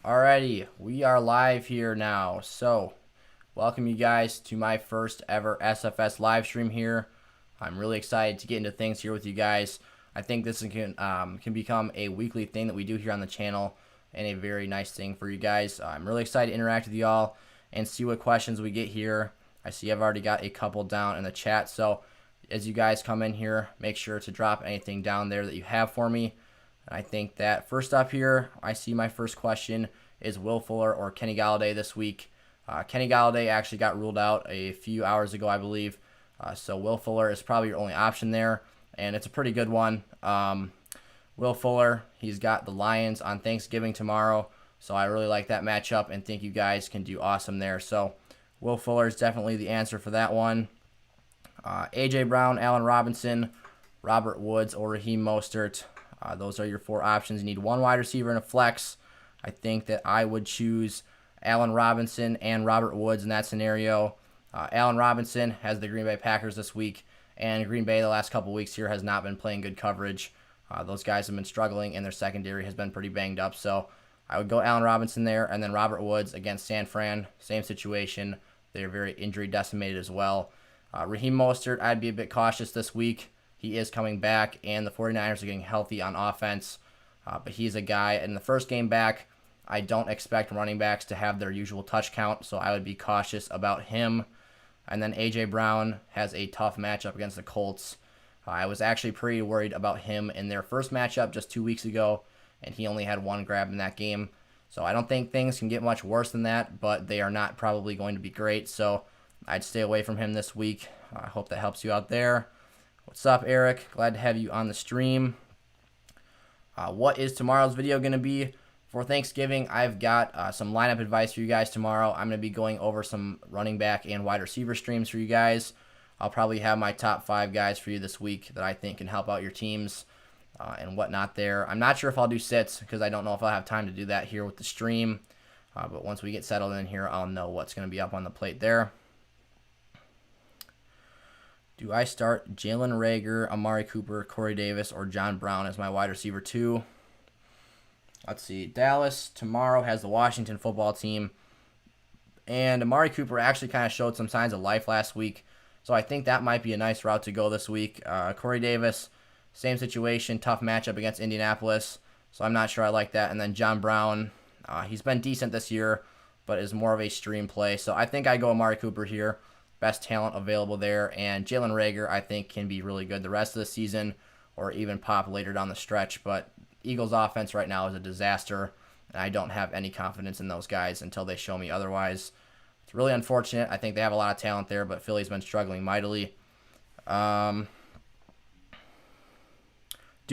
Alrighty, we are live here now. So, welcome you guys to my first ever SFS live stream here. I'm really excited to get into things here with you guys. I think this can become a weekly thing that we do here on the channel, and a very nice thing for you guys. I'm really excited to interact with y'all and see what questions we get here. I see I've already got a couple down in the chat, so as you guys come in here, make sure to drop anything down there that you have for me. I think that first up here, I see my first question is Will Fuller or Kenny Gallaudet this week. Kenny Gallaudet actually got ruled out a few hours ago, I believe. So Will Fuller is probably your only option there, and it's a pretty good one. Will Fuller, he's got the Lions on Thanksgiving tomorrow, so I really like that matchup and think you guys can do awesome there. So Will Fuller is definitely the answer for that one. A.J. Brown, Allen Robinson, Robert Woods, or Raheem Mostert. Those are your four options. You need one wide receiver and a flex. I think that I would choose Allen Robinson and Robert Woods in that scenario. Allen Robinson has the Green Bay Packers this week, and Green Bay the last couple weeks here has not been playing good coverage. Those guys have been struggling, and their secondary has been pretty banged up. So I would go Allen Robinson there, and then Robert Woods against San Fran. Same situation. They're very injury decimated as well. Raheem Mostert, I'd be a bit cautious this week. He is coming back, and the 49ers are getting healthy on offense. But he's a guy, in the first game back, I don't expect running backs to have their usual touch count, so I would be cautious about him. And then A.J. Brown has a tough matchup against the Colts. I was actually pretty worried about him in their first matchup just 2 weeks ago, and he only had one grab in that game. So I don't think things can get much worse than that, but they are not probably going to be great, so I'd stay away from him this week. I hope that helps you out there. What's up, Eric? Glad to have you on the stream. What is tomorrow's video going to be? For Thanksgiving, I've got some lineup advice for you guys tomorrow. I'm going to be going over some running back and wide receiver streams for you guys. I'll probably have my top 5 guys for you this week that I think can help out your teams and whatnot there. I'm not sure if I'll do sits because I don't know if I'll have time to do that here with the stream. But once we get settled in here, I'll know what's going to be up on the plate there. Do I start Jalen Reagor, Amari Cooper, Corey Davis, or John Brown as my wide receiver 2? Let's see. Dallas tomorrow has the Washington football team. And Amari Cooper actually kind of showed some signs of life last week. So I think that might be a nice route to go this week. Corey Davis, same situation, tough matchup against Indianapolis. So I'm not sure I like that. And then John Brown, he's been decent this year, but is more of a stream play. So I think I go Amari Cooper here. Best talent available there. And Jalen Reagor, I think, can be really good the rest of the season or even pop later down the stretch. But Eagles offense right now is a disaster, and I don't have any confidence in those guys until they show me otherwise. It's really unfortunate. I think they have a lot of talent there, but Philly's been struggling mightily. Do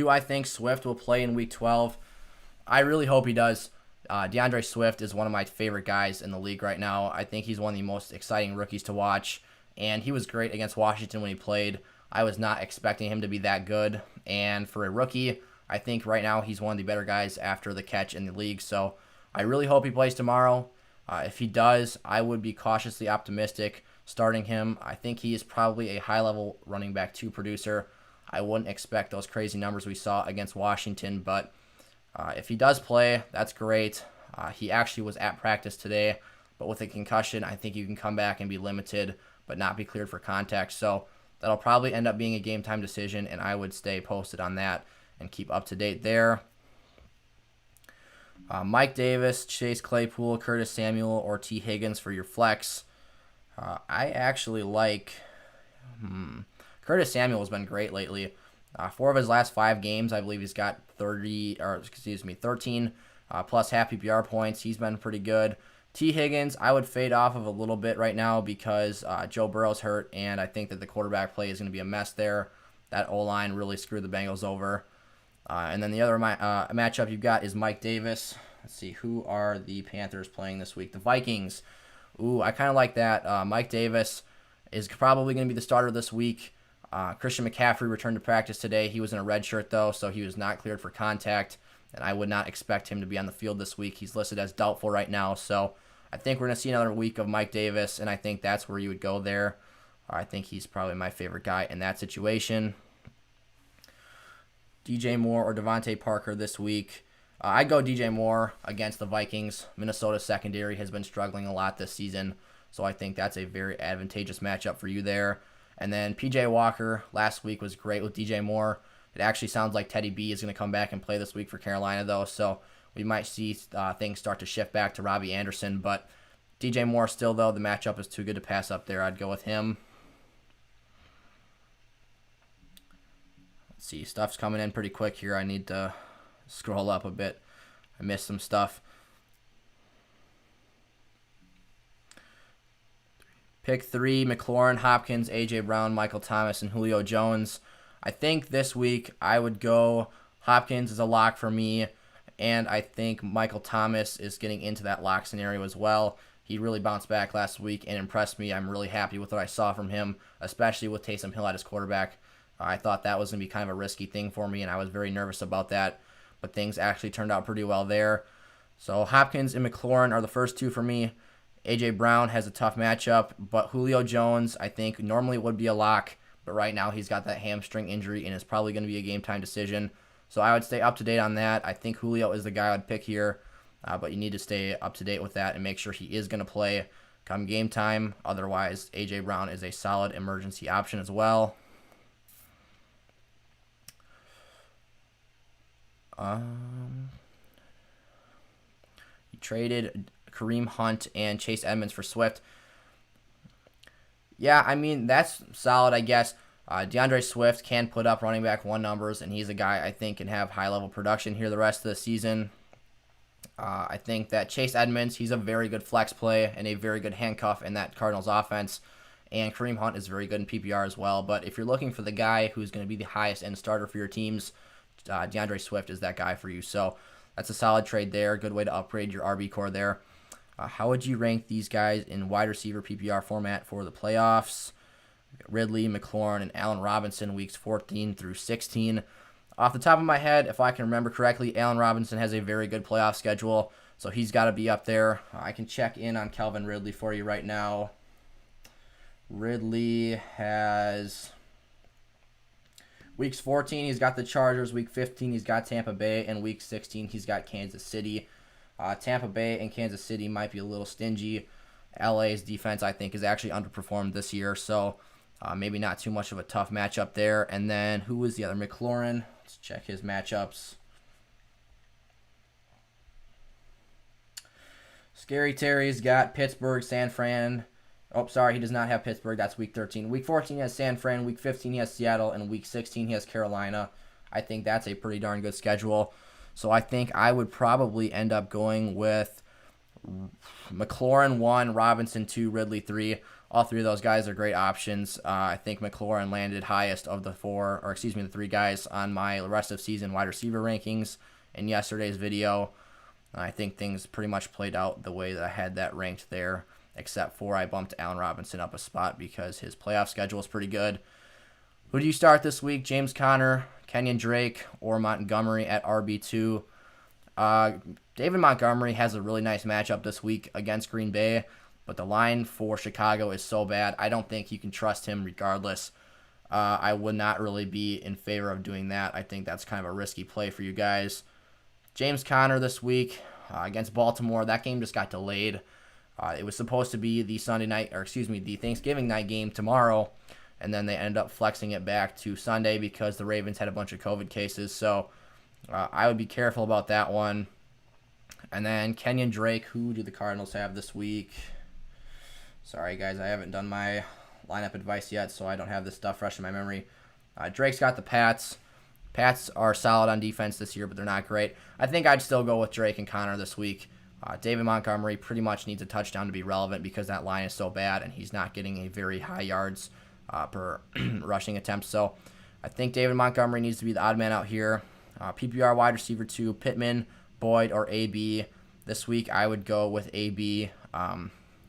I think Swift will play in Week 12? I really hope he does. Deandre Swift is one of my favorite guys in the league right now. I think he's one of the most exciting rookies to watch, and he was great against Washington when he played. I was not expecting him to be that good, and for a rookie, I think right now he's one of the better guys after the catch in the league, so I really hope he plays tomorrow. If he does, I would be cautiously optimistic starting him. I think he is probably a high-level running back 2 producer. I wouldn't expect those crazy numbers we saw against Washington, but if he does play, that's great. He actually was at practice today, but with a concussion, I think you can come back and be limited but not be cleared for contact. So that'll probably end up being a game-time decision, and I would stay posted on that and keep up to date there. Mike Davis, Chase Claypool, Curtis Samuel, or T. Higgins for your flex. I actually like Curtis Samuel has been great lately. 4 of his last 5 games, I believe he's got 13 plus half PPR points. He's been pretty good. T. Higgins, I would fade off of a little bit right now because Joe Burrow's hurt, and I think that the quarterback play is going to be a mess there. That O-line really screwed the Bengals over. And then the other matchup you've got is Mike Davis. Let's see, who are the Panthers playing this week? The Vikings. Ooh, I kind of like that. Mike Davis is probably going to be the starter this week. Christian McCaffrey returned to practice today. He was in a red shirt, though, so he was not cleared for contact, and I would not expect him to be on the field this week. He's listed as doubtful right now, so I think we're going to see another week of Mike Davis, and I think that's where you would go there. I think he's probably my favorite guy in that situation. DJ Moore or Devontae Parker this week. I'd go DJ Moore against the Vikings. Minnesota's secondary has been struggling a lot this season, so I think that's a very advantageous matchup for you there. And then PJ Walker last week was great with DJ Moore. It actually sounds like Teddy B is going to come back and play this week for Carolina, though, so we might see things start to shift back to Robbie Anderson. But DJ Moore still, though, the matchup is too good to pass up there. I'd go with him. Let's see, stuff's coming in pretty quick here. I need to scroll up a bit. I missed some stuff. Pick 3, McLaurin, Hopkins, A.J. Brown, Michael Thomas, and Julio Jones. I think this week I would go Hopkins as a lock for me, and I think Michael Thomas is getting into that lock scenario as well. He really bounced back last week and impressed me. I'm really happy with what I saw from him, especially with Taysom Hill at his quarterback. I thought that was going to be kind of a risky thing for me, and I was very nervous about that, but things actually turned out pretty well there. So Hopkins and McLaurin are the first 2 for me. A.J. Brown has a tough matchup, but Julio Jones, I think, normally would be a lock, but right now he's got that hamstring injury and is probably going to be a game-time decision. So I would stay up to date on that. I think Julio is the guy I'd pick here, but you need to stay up to date with that and make sure he is going to play come game time. Otherwise, A.J. Brown is a solid emergency option as well. He traded Kareem Hunt and Chase Edmonds for Swift. Yeah, I mean, that's solid, I guess. Deandre Swift can put up running back 1 numbers, and he's a guy I think can have high-level production here the rest of the season. I think that Chase Edmonds, he's a very good flex play and a very good handcuff in that Cardinals offense. And Kareem Hunt is very good in PPR as well. But if you're looking for the guy who's going to be the highest end starter for your teams, Deandre Swift is that guy for you. So that's a solid trade there. Good way to upgrade your RB core there. How would you rank these guys in wide receiver PPR format for the playoffs? Ridley, McLaurin, and Allen Robinson weeks 14 through 16. Off the top of my head, if I can remember correctly, Allen Robinson has a very good playoff schedule, so he's got to be up there. I can check in on Calvin Ridley for you right now. Ridley has weeks 14, he's got the Chargers. Week 15, he's got Tampa Bay. And week 16, he's got Kansas City. Tampa Bay and Kansas City might be a little stingy. LA's defense, I think, has actually underperformed this year, so maybe not too much of a tough matchup there. And then who was the other? McLaurin. Let's check his matchups. Scary Terry's got Pittsburgh, San Fran. Oh, sorry, he does not have Pittsburgh. That's week 13. Week 14, he has San Fran. Week 15, he has Seattle. And week 16, he has Carolina. I think that's a pretty darn good schedule. So I think I would probably end up going with McLaurin 1, Robinson 2, Ridley 3. All 3 of those guys are great options. I think McLaurin landed highest of the 3 guys on my rest of season wide receiver rankings in yesterday's video. I think things pretty much played out the way that I had that ranked there, except for I bumped Allen Robinson up a spot because his playoff schedule is pretty good. Who do you start this week? James Conner, Kenyon Drake, or Montgomery at RB2? David Montgomery has a really nice matchup this week against Green Bay, but the line for Chicago is so bad, I don't think you can trust him regardless. I would not really be in favor of doing that. I think that's kind of a risky play for you guys. James Conner this week against Baltimore. That game just got delayed. It was supposed to be the the Thanksgiving night game tomorrow, and then they ended up flexing it back to Sunday because the Ravens had a bunch of COVID cases. So I would be careful about that one. And then Kenyon Drake, who do the Cardinals have this week? Sorry, guys, I haven't done my lineup advice yet, so I don't have this stuff fresh in my memory. Drake's got the Pats. Pats are solid on defense this year, but they're not great. I think I'd still go with Drake and Conner this week. David Montgomery pretty much needs a touchdown to be relevant because that line is so bad, and he's not getting a very high yards per rushing attempt. So I think David Montgomery needs to be the odd man out here. PPR wide receiver 2, Pittman, Boyd, or AB. This week I would go with AB.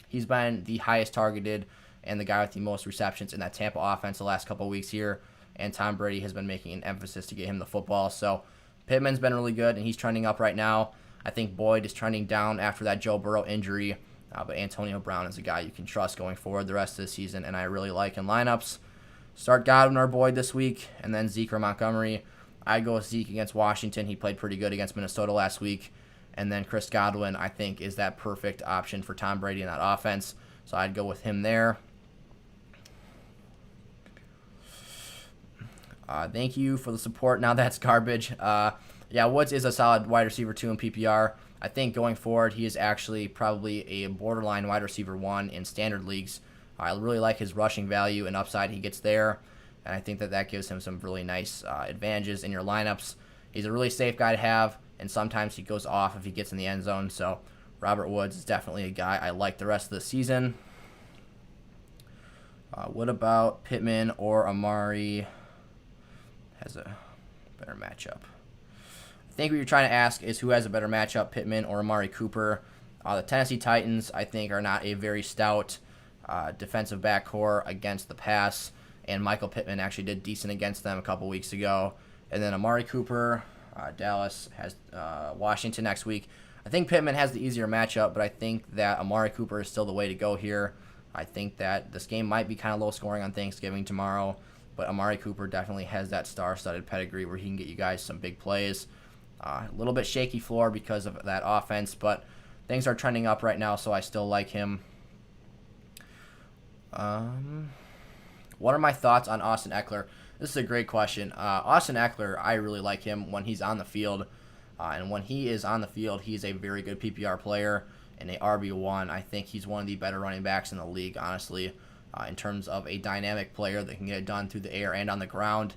He's been the highest targeted and the guy with the most receptions in that Tampa offense the last couple of weeks here, and Tom Brady has been making an emphasis to get him the football. So Pittman's been really good, and he's trending up right now. I think Boyd is trending down after that Joe Burrow injury, but Antonio Brown is a guy you can trust going forward the rest of the season, and I really like in lineups. Start Godwin or Boyd this week, and then Zeke or Montgomery. I'd go with Zeke against Washington. He played pretty good against Minnesota last week. And then Chris Godwin, I think, is that perfect option for Tom Brady in that offense. So I'd go with him there. Thank you for the support. Now that's garbage. Yeah, Woods is a solid wide receiver 2 in PPR. I think going forward, he is actually probably a borderline wide receiver 1 in standard leagues. I really like his rushing value and upside he gets there. And I think that gives him some really nice advantages in your lineups. He's a really safe guy to have, and sometimes he goes off if he gets in the end zone. So Robert Woods is definitely a guy I like the rest of the season. What about Pittman or Amari? Has a better matchup. I think what you're trying to ask is who has a better matchup, Pittman or Amari Cooper. The Tennessee Titans, I think, are not a very stout defensive backcourt against the pass, and Michael Pittman actually did decent against them a couple weeks ago. And then Amari Cooper, Dallas has Washington next week. I think Pittman has the easier matchup, but I think that Amari Cooper is still the way to go here. I think that this game might be kind of low scoring on Thanksgiving tomorrow, but Amari Cooper definitely has that star-studded pedigree where he can get you guys some big plays. A little bit shaky floor because of that offense, but things are trending up right now, so I still like him. What are my thoughts on Austin Eckler? This is a great question. Austin Eckler, I really like him when he's on the field. And when he is on the field, he's a very good PPR player and a RB1. I think he's one of the better running backs in the league, honestly, in terms of a dynamic player that can get it done through the air and on the ground.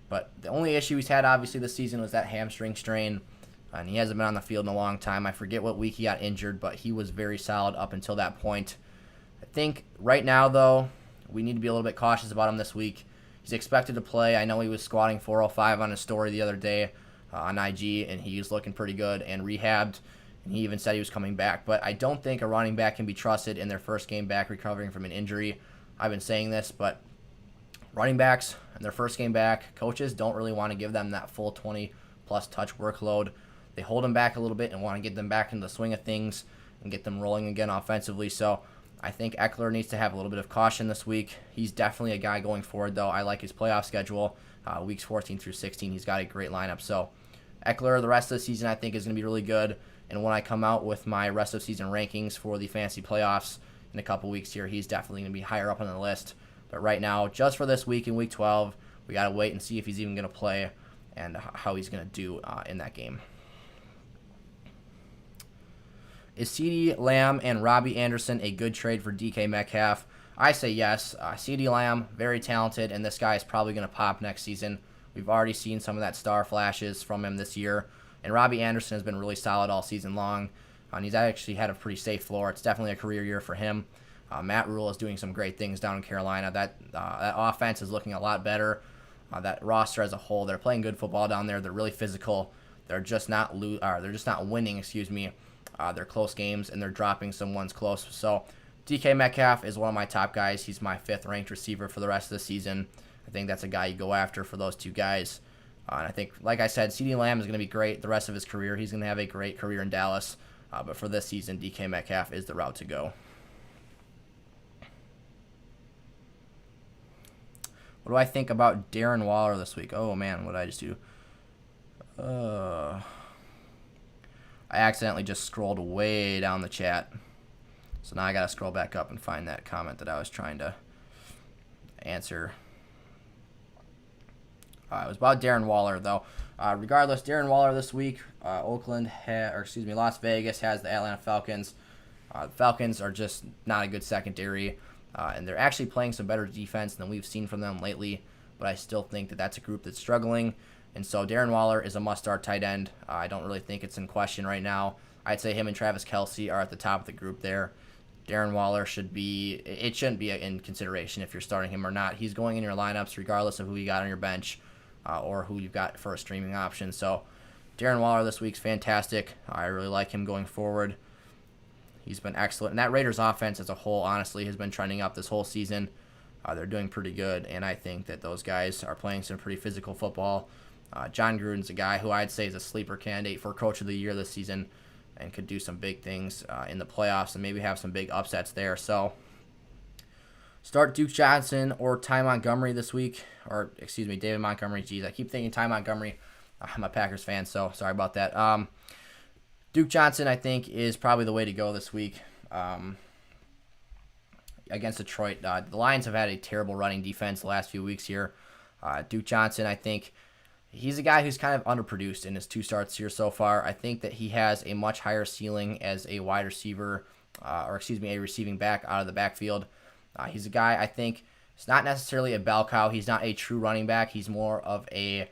But the only issue he's had, obviously, this season was that hamstring strain. And he hasn't been on the field in a long time. I forget what week he got injured, but he was very solid up until that point. I think right now, though, we need to be a little bit cautious about him this week. He's expected to play. I know he was squatting 405 on his story the other day on IG, and he was looking pretty good and rehabbed, and he even said he was coming back. But I don't think a running back can be trusted in their first game back recovering from an injury. I've been saying this, but running backs in their first game back, coaches don't really want to give them that full 20-plus touch workload. They hold them back a little bit and want to get them back into the swing of things and get them rolling again offensively. So I think Eckler needs to have a little bit of caution this week. He's definitely a guy going forward, though. I like his playoff schedule, weeks 14 through 16. He's got a great lineup. So Eckler, the rest of the season, I think, is going to be really good. And when I come out with my rest of season rankings for the fantasy playoffs in a couple weeks here, he's definitely going to be higher up on the list. But right now, just for this week in Week 12, we got to wait and see if he's even going to play and how he's going to do in that game. Is CeeDee Lamb and Robbie Anderson a good trade for DK Metcalf? I say yes. CeeDee Lamb, very talented, and this guy is probably going to pop next season. We've already seen some of that star flashes from him this year. And Robbie Anderson has been really solid all season long. And he's actually had a pretty safe floor. It's definitely a career year for him. Matt Rule is doing some great things down in Carolina. That offense is looking a lot better. That roster as a whole, they're playing good football down there. They're really physical. They're just not winning. They're close games, and they're dropping some ones close. So DK Metcalf is one of my top guys. He's my 5th ranked receiver for the rest of the season. I think that's a guy you go after for those two guys. And I think, like I said, CeeDee Lamb is going to be great the rest of his career. He's going to have a great career in Dallas. But for this season, DK Metcalf is the route to go. What do I think about Darren Waller this week? Oh, man, what did I just do? I accidentally just scrolled way down the chat. So now I got to scroll back up and find that comment that I was trying to answer. It was about Darren Waller, though. Regardless, Darren Waller this week, Las Vegas has the Atlanta Falcons. The Falcons are just not a good secondary, and they're actually playing some better defense than we've seen from them lately, but I still think that that's a group that's struggling, and so Darren Waller is a must-start tight end. I don't really think it's in question right now. I'd say him and Travis Kelce are at the top of the group there. Darren Waller shouldn't be in consideration if you're starting him or not. He's going in your lineups regardless of who you got on your bench or who you've got for a streaming option. So Darren Waller this week's fantastic. I really like him going forward. He's been excellent. And that Raiders offense as a whole, honestly, has been trending up this whole season. They're doing pretty good, and I think that those guys are playing some pretty physical football. John Gruden's a guy who I'd say is a sleeper candidate for Coach of the Year this season and could do some big things in the playoffs and maybe have some big upsets there. So Start Duke Johnson or Ty Montgomery this week. Or, excuse me, David Montgomery. Jeez, I keep thinking Ty Montgomery. I'm a Packers fan, so sorry about that. Duke Johnson, I think, is probably the way to go this week against Detroit. The Lions have had a terrible running defense the last few weeks here. Duke Johnson, I think, he's a guy who's kind of underproduced in his 2 starts here so far. I think that he has a much higher ceiling as a wide receiver, a receiving back out of the backfield. He's a guy, I think, it's not necessarily a bell cow. He's not a true running back. He's more of a,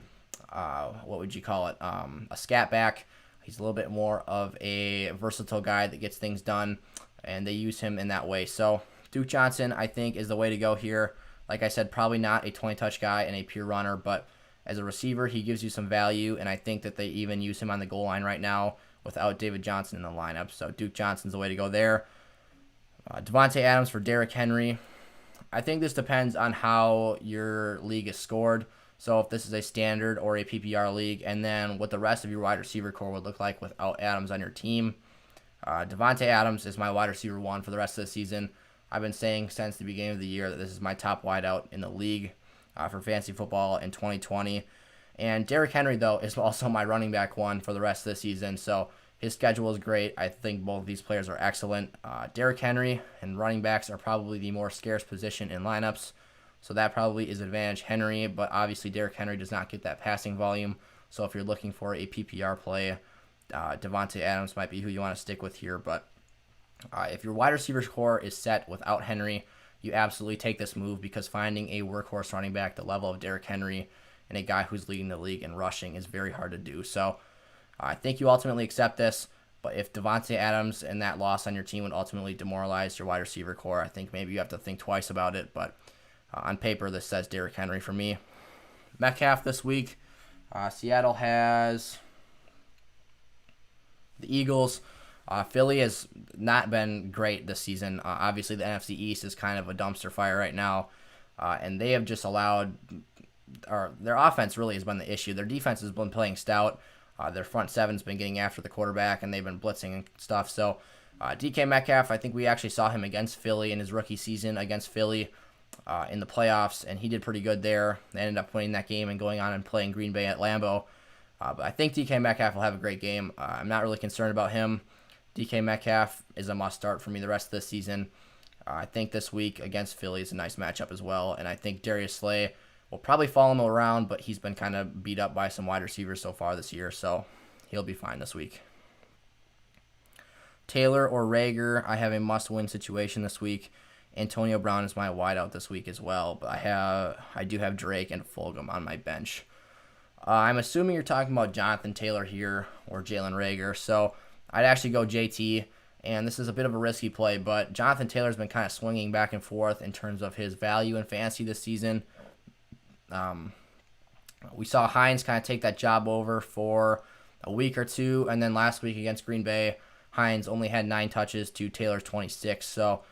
what would you call it, a scat back. He's a little bit more of a versatile guy that gets things done, and they use him in that way. So Duke Johnson, I think, is the way to go here. Like I said, probably not a 20-touch guy and a pure runner, but as a receiver, he gives you some value, and I think that they even use him on the goal line right now without David Johnson in the lineup. So Duke Johnson's the way to go there. Devonta Adams for Derrick Henry. I think this depends on how your league is scored. So if this is a standard or a PPR league, and then what the rest of your wide receiver core would look like without Adams on your team. Devonta Adams is my wide receiver 1 for the rest of the season. I've been saying since the beginning of the year that this is my top wideout in the league for fantasy football in 2020. And Derrick Henry, though, is also my running back 1 for the rest of the season. So his schedule is great. I think both of these players are excellent. Derrick Henry and running backs are probably the more scarce position in lineups. So that probably is advantage Henry. But obviously Derrick Henry does not get that passing volume. So if you're looking for a PPR play, Devonta Adams might be who you want to stick with here. But if your wide receiver core is set without Henry, you absolutely take this move, because finding a workhorse running back the level of Derrick Henry and a guy who's leading the league in rushing is very hard to do. So I think you ultimately accept this, but if Devonta Adams and that loss on your team would ultimately demoralize your wide receiver core, I think maybe you have to think twice about it. But on paper, this says Derrick Henry for me. Metcalf this week. Seattle has the Eagles. Philly has not been great this season. Obviously, the NFC East is kind of a dumpster fire right now, and they have just allowed, or their offense really has been the issue. Their defense has been playing stout. Their front seven's been getting after the quarterback, and they've been blitzing and stuff. So DK Metcalf, I think we actually saw him against Philly in his rookie season against Philly in the playoffs, and he did pretty good there. They ended up winning that game and going on and playing Green Bay at Lambeau. But I think DK Metcalf will have a great game. I'm not really concerned about him. DK Metcalf is a must-start for me the rest of the season. I think this week against Philly is a nice matchup as well, and I think Darius Slay will probably follow him around, but he's been kind of beat up by some wide receivers so far this year, so he'll be fine this week. Taylor or Rager, I have a must-win situation this week. Antonio Brown is my wideout this week as well, but I do have Drake and Fulgham on my bench. I'm assuming you're talking about Jonathan Taylor here or Jalen Rager, so I'd actually go JT, and this is a bit of a risky play, but Jonathan Taylor's been kind of swinging back and forth in terms of his value in fantasy this season. We saw Hines kind of take that job over for a week or two, and then last week against Green Bay, Hines only had 9 touches to Taylor's 26, so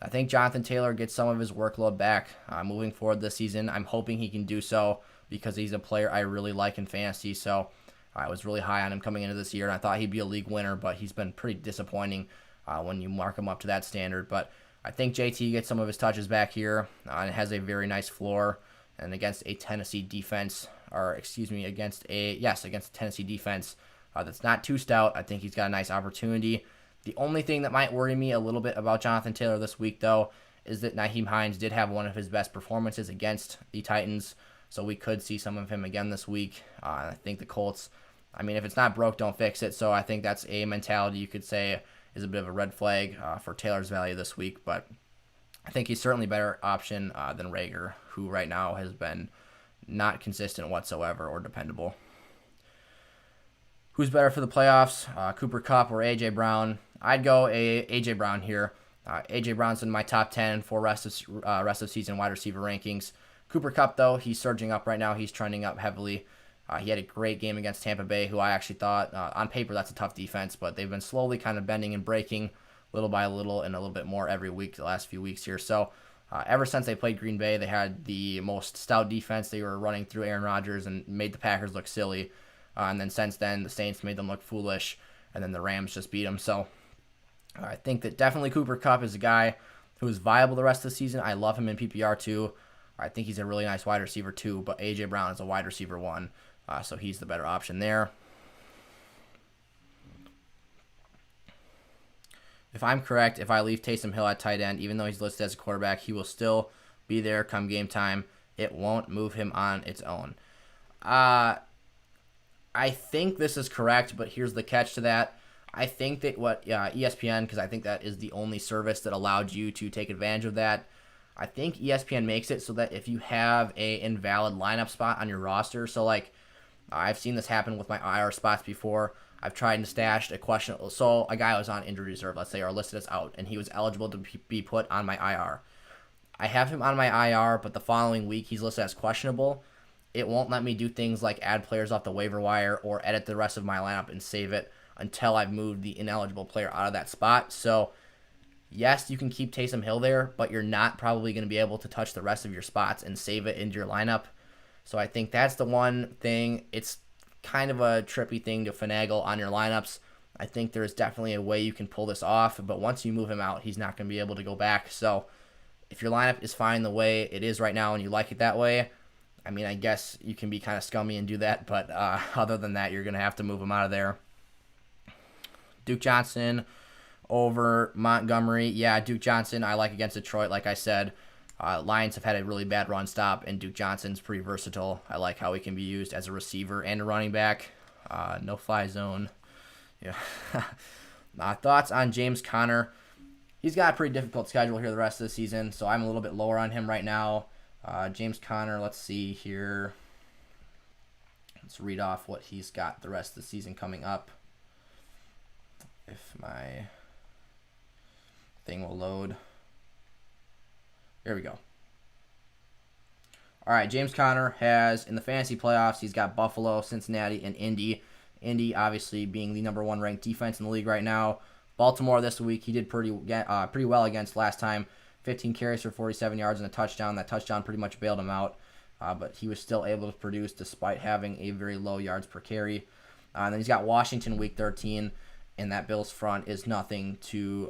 I think Jonathan Taylor gets some of his workload back moving forward this season. I'm hoping he can do so because he's a player I really like in fantasy, so I was really high on him coming into this year, and I thought he'd be a league winner, but he's been pretty disappointing when you mark him up to that standard. But I think JT gets some of his touches back here and has a very nice floor. And against a Tennessee defense, against a Tennessee defense that's not too stout, I think he's got a nice opportunity. The only thing that might worry me a little bit about Jonathan Taylor this week, though, is that Nyheim Hines did have one of his best performances against the Titans, so we could see some of him again this week. I think the Colts, if it's not broke, don't fix it, so I think that's a mentality you could say is a bit of a red flag for Taylor's value this week, but I think he's certainly a better option than Rager, who right now has been not consistent whatsoever or dependable. Who's better for the playoffs, Cooper Kupp or A.J. Brown? I'd go A.J. Brown here. A.J. Brown's in my top 10 for rest of season wide receiver rankings. Cooper Kupp, though, he's surging up right now. He's trending up heavily. He had a great game against Tampa Bay, who I actually thought, on paper, that's a tough defense, but they've been slowly kind of bending and breaking little by little and a little bit more every week the last few weeks here. So ever since they played Green Bay, they had the most stout defense. They were running through Aaron Rodgers and made the Packers look silly. And then since then, the Saints made them look foolish, and then the Rams just beat them. So I think that definitely Cooper Kupp is a guy who's viable the rest of the season. I love him in PPR too. I think he's a really nice wide receiver too, but A.J. Brown is a wide receiver 1, so he's the better option there. If I'm correct, if I leave Taysom Hill at tight end, even though he's listed as a quarterback, he will still be there come game time. It won't move him on its own. I think this is correct, but here's the catch to that. I think that ESPN, because I think that is the only service that allowed you to take advantage of that. I think ESPN makes it so that if you have a invalid lineup spot on your roster, so like I've seen this happen with my IR spots before. I've tried and stashed a questionable. So a guy was on injury reserve, let's say, or listed as out, and he was eligible to be put on my IR. I have him on my IR, but the following week he's listed as questionable. It won't let me do things like add players off the waiver wire or edit the rest of my lineup and save it until I've moved the ineligible player out of that spot. So yes, you can keep Taysom Hill there, but you're not probably going to be able to touch the rest of your spots and save it into your lineup. So I think that's the one thing. It's kind of a trippy thing to finagle on your lineups. I think there's definitely a way you can pull this off, but once you move him out, he's not going to be able to go back. So if your lineup is fine the way it is right now and you like it that way, I mean, I guess you can be kind of scummy and do that, but other than that, you're going to have to move him out of there. Duke Johnson over Montgomery. Yeah, Duke Johnson I like against Detroit, like I said. Lions have had a really bad run stop, and Duke Johnson's pretty versatile. I like how he can be used as a receiver and a running back. No-fly zone. Yeah. Thoughts on James Conner? He's got a pretty difficult schedule here the rest of the season, so I'm a little bit lower on him right now. James Conner, let's see here. Let's read off what he's got the rest of the season coming up. If my thing will load. There we go. All right, James Conner has, in the fantasy playoffs, he's got Buffalo, Cincinnati, and Indy. Indy, obviously, being the number 1 ranked defense in the league right now. Baltimore this week, he did pretty well against last time. 15 carries for 47 yards and a touchdown. That touchdown pretty much bailed him out, but he was still able to produce despite having a very low yards per carry. And then he's got Washington week 13, and that Bills front is nothing to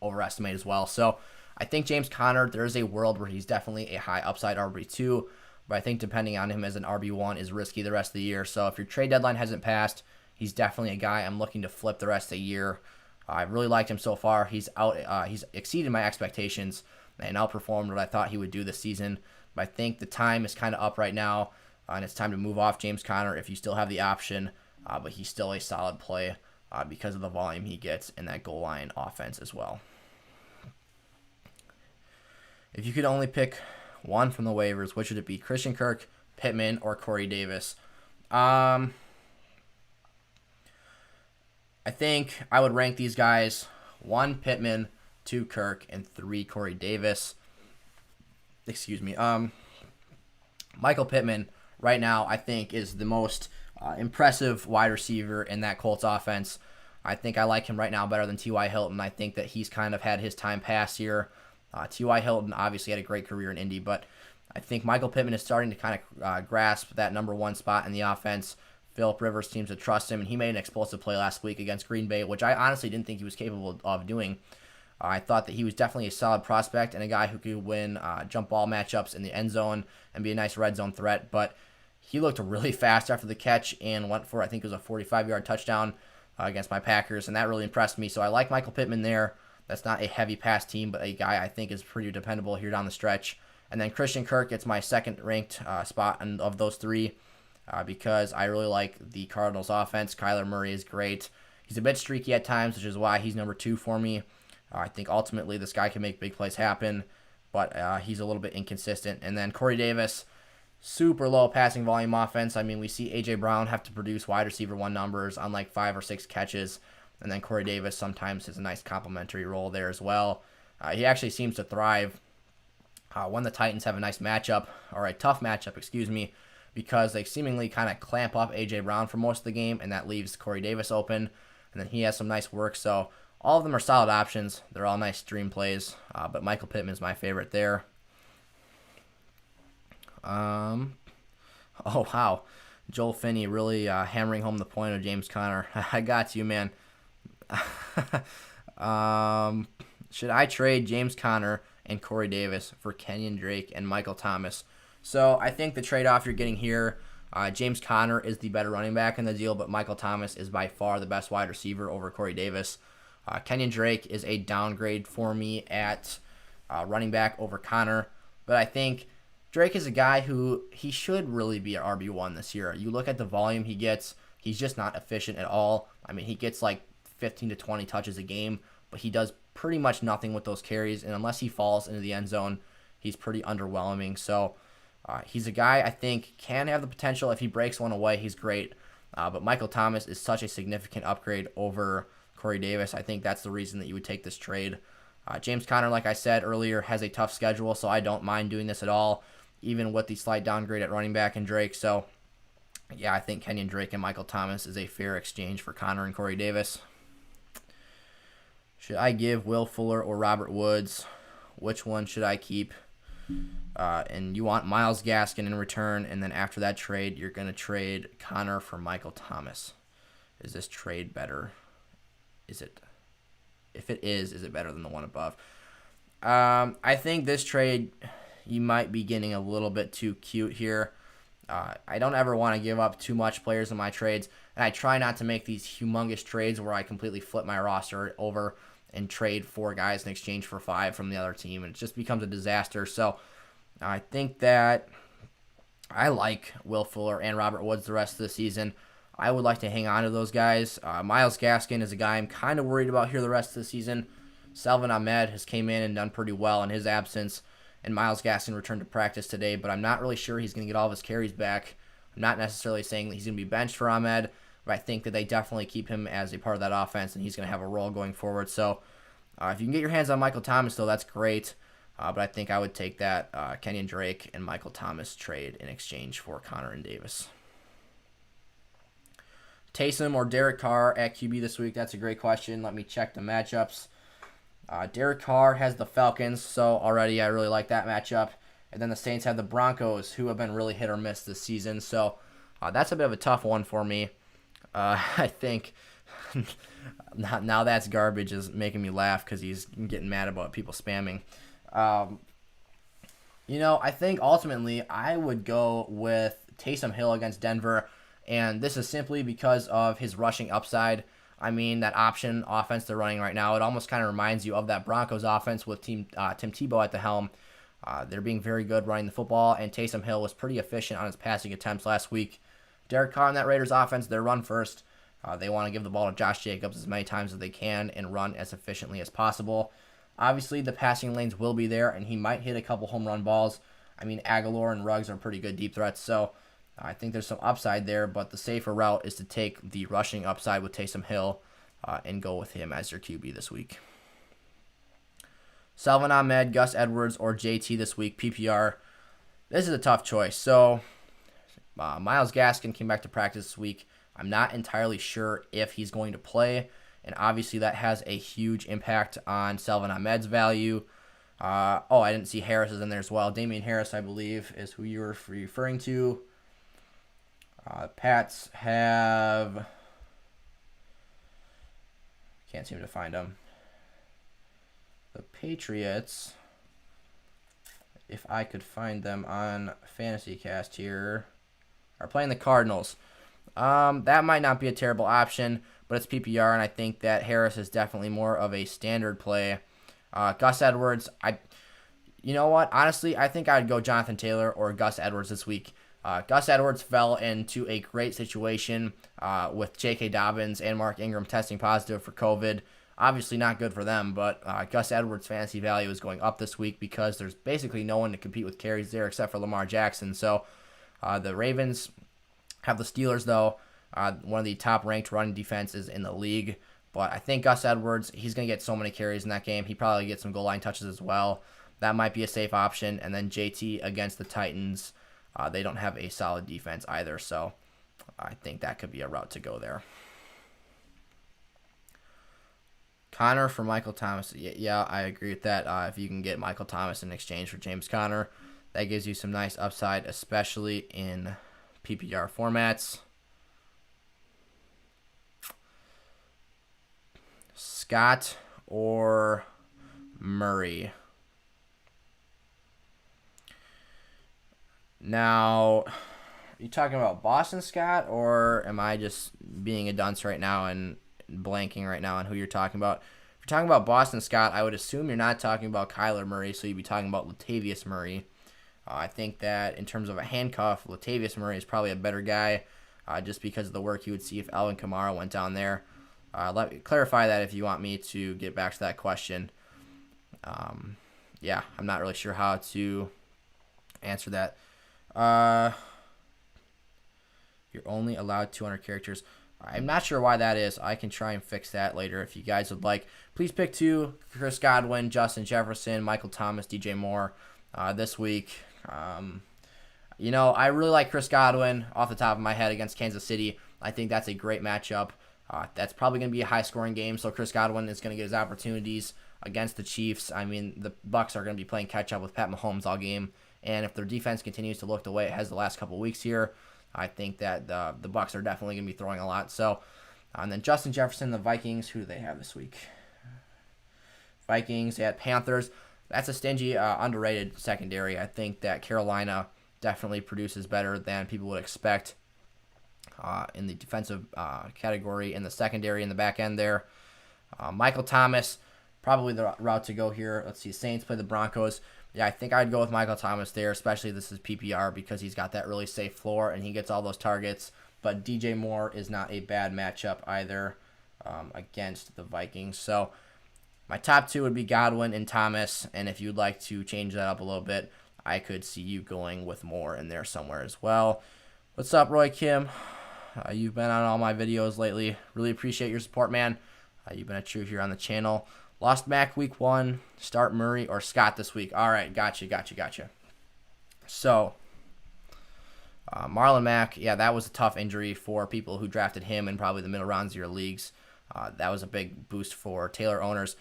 overestimate as well. So I think James Conner, there is a world where he's definitely a high upside RB2, but I think depending on him as an RB1 is risky the rest of the year. So if your trade deadline hasn't passed, he's definitely a guy I'm looking to flip the rest of the year. I really liked him so far. He's exceeded my expectations and outperformed what I thought he would do this season. But I think the time is kind of up right now, and it's time to move off James Conner if you still have the option. But he's still a solid play because of the volume he gets in that goal line offense as well. If you could only pick one from the waivers, which would it be? Christian Kirk, Pittman, or Corey Davis? I think I would rank these guys 1 Pittman, 2 Kirk, and 3 Corey Davis. Excuse me. Michael Pittman right now I think is the most impressive wide receiver in that Colts offense. I think I like him right now better than T.Y. Hilton. I think that he's kind of had his time pass here. T.Y. Hilton obviously had a great career in Indy, but I think Michael Pittman is starting to kind of grasp that number 1 spot in the offense. Phillip Rivers seems to trust him, and he made an explosive play last week against Green Bay, which I honestly didn't think he was capable of doing. I thought that he was definitely a solid prospect and a guy who could win jump ball matchups in the end zone and be a nice red zone threat, but he looked really fast after the catch and went for, I think it was a 45-yard touchdown against my Packers, and that really impressed me. So I like Michael Pittman there. That's not a heavy pass team, but a guy I think is pretty dependable here down the stretch. And then Christian Kirk gets my second-ranked spot of those 3 because I really like the Cardinals' offense. Kyler Murray is great. He's a bit streaky at times, which is why he's number 2 for me. I think ultimately this guy can make big plays happen, but he's a little bit inconsistent. And then Corey Davis, super low passing volume offense. I mean, we see A.J. Brown have to produce wide receiver 1 numbers on like 5 or 6 catches. And then Corey Davis sometimes has a nice complementary role there as well. He actually seems to thrive when the Titans have a nice matchup, or a tough matchup, because they seemingly kind of clamp up A.J. Brown for most of the game, and that leaves Corey Davis open. And then he has some nice work. So all of them are solid options. They're all nice stream plays, but Michael Pittman is my favorite there. Oh, wow. Joel Finney really hammering home the point of James Conner. I got you, man. Should I trade James Conner and Corey Davis for Kenyon Drake and Michael Thomas? So I think the trade-off you're getting here, James Conner is the better running back in the deal, but Michael Thomas is by far the best wide receiver over Corey Davis. Kenyon Drake is a downgrade for me at running back over Conner, but I think Drake is a guy who he should really be an RB1 this year. You look at the volume he gets, he's just not efficient at all. I mean, he gets like 15 to 20 touches a game, but he does pretty much nothing with those carries, and unless he falls into the end zone, he's pretty underwhelming. So he's a guy I think can have the potential. If he breaks one away, he's great. But Michael Thomas is such a significant upgrade over Corey Davis. I think that's the reason that you would take this trade. James Conner, like I said earlier, has a tough schedule, so I don't mind doing this at all, even with the slight downgrade at running back and Drake. So, yeah, I think Kenyon Drake and Michael Thomas is a fair exchange for Conner and Corey Davis. Should I give Will Fuller or Robert Woods? Which one should I keep? And you want Myles Gaskin in return, and then after that trade, you're going to trade Conner for Michael Thomas. Is this trade better? Is it? If it is it better than the one above? I think this trade, you might be getting a little bit too cute here. I don't ever want to give up too much players in my trades, and I try not to make these humongous trades where I completely flip my roster over and trade 4 guys in exchange for 5 from the other team, and it just becomes a disaster. So I think that I like Will Fuller and Robert Woods the rest of the season. I would like to hang on to those guys. Myles Gaskin is a guy I'm kind of worried about here the rest of the season. Salvon Ahmed has came in and done pretty well in his absence, and Myles Gaskin returned to practice today, but I'm not really sure he's going to get all of his carries back. I'm not necessarily saying that he's going to be benched for Ahmed, but I think that they definitely keep him as a part of that offense, and he's going to have a role going forward. So if you can get your hands on Michael Thomas, though, that's great. But I think I would take that Kenyon Drake and Michael Thomas trade in exchange for Conner and Davis. Taysom or Derek Carr at QB this week? That's a great question. Let me check the matchups. Derek Carr has the Falcons, so already I really like that matchup. And then the Saints have the Broncos, who have been really hit or miss this season. So that's a bit of a tough one for me. I think now that's garbage is making me laugh because he's getting mad about people spamming. I think ultimately I would go with Taysom Hill against Denver, and this is simply because of his rushing upside. I mean, that option offense they're running right now, it almost kind of reminds you of that Broncos offense with Tim Tebow at the helm. They're being very good running the football, and Taysom Hill was pretty efficient on his passing attempts last week. Derek Carr and that Raiders offense, they're run first. They want to give the ball to Josh Jacobs as many times as they can and run as efficiently as possible. Obviously, the passing lanes will be there, and he might hit a couple home run balls. I mean, Aguilar and Ruggs are pretty good deep threats, so I think there's some upside there, but the safer route is to take the rushing upside with Taysom Hill and go with him as your QB this week. Salvon Ahmed, Gus Edwards, or JT this week, PPR. This is a tough choice. So, Myles Gaskin came back to practice this week. I'm not entirely sure if he's going to play, and obviously that has a huge impact on Salvon Ahmed's value. I didn't see Harris is in there as well. Damian Harris, I believe, is who you were referring to. Pats have... Can't seem to find them. The Patriots, if I could find them on FantasyCast here, are playing the Cardinals. That might not be a terrible option, but it's PPR, and I think that Harris is definitely more of a standard play. Gus Edwards, you know what? Honestly, I think I'd go Jonathan Taylor or Gus Edwards this week. Gus Edwards fell into a great situation with Jk Dobbins and Mark Ingram testing positive for COVID. Obviously not good for them, but Gus Edwards' fantasy value is going up this week because there's basically no one to compete with carries there except for Lamar Jackson. So the Ravens have the Steelers, though, one of the top-ranked running defenses in the league. But I think Gus Edwards, he's going to get so many carries in that game. He probably gets some goal line touches as well. That might be a safe option. And then JT against the Titans. They don't have a solid defense either, so I think that could be a route to go there. Conner for Michael Thomas. Yeah, I agree with that. If you can get Michael Thomas in exchange for James Conner, that gives you some nice upside, especially in PPR formats. Scott or Murray. Now, are you talking about Boston Scott, or am I just being a dunce right now and blanking right now on who you're talking about? If you're talking about Boston Scott, I would assume you're not talking about Kyler Murray, so you'd be talking about Latavius Murray. I think that in terms of a handcuff, Latavius Murray is probably a better guy just because of the work you would see if Alvin Kamara went down there. Let me clarify that if you want me to get back to that question. Yeah, I'm not really sure how to answer that. You're only allowed 200 characters. I'm not sure why that is. I can try and fix that later if you guys would like. Please pick 2. Chris Godwin, Justin Jefferson, Michael Thomas, DJ Moore this week. I really like Chris Godwin off the top of my head against Kansas City. I think that's a great matchup. That's probably going to be a high-scoring game, so Chris Godwin is going to get his opportunities against the Chiefs. I mean, the Bucs are going to be playing catch-up with Pat Mahomes all game, and if their defense continues to look the way it has the last couple of weeks here, I think that the Bucs are definitely going to be throwing a lot. So, and then Justin Jefferson, the Vikings, who do they have this week? Vikings, they had Panthers. That's a stingy, underrated secondary. I think that Carolina definitely produces better than people would expect in the defensive category, in the secondary, in the back end there. Michael Thomas, probably the route to go here. Let's see, Saints play the Broncos. Yeah, I think I'd go with Michael Thomas there, especially if this is PPR because he's got that really safe floor and he gets all those targets. But DJ Moore is not a bad matchup either against the Vikings. So my top 2 would be Godwin and Thomas, and if you'd like to change that up a little bit, I could see you going with Moore in there somewhere as well. What's up, Roy Kim? You've been on all my videos lately. Really appreciate your support, man. You've been a true here on the channel. Lost Mack week 1. Start Murray or Scott this week. All right, gotcha. So, Marlon Mack, yeah, that was a tough injury for people who drafted him in probably the middle rounds of your leagues. That was a big boost for Taylor owners.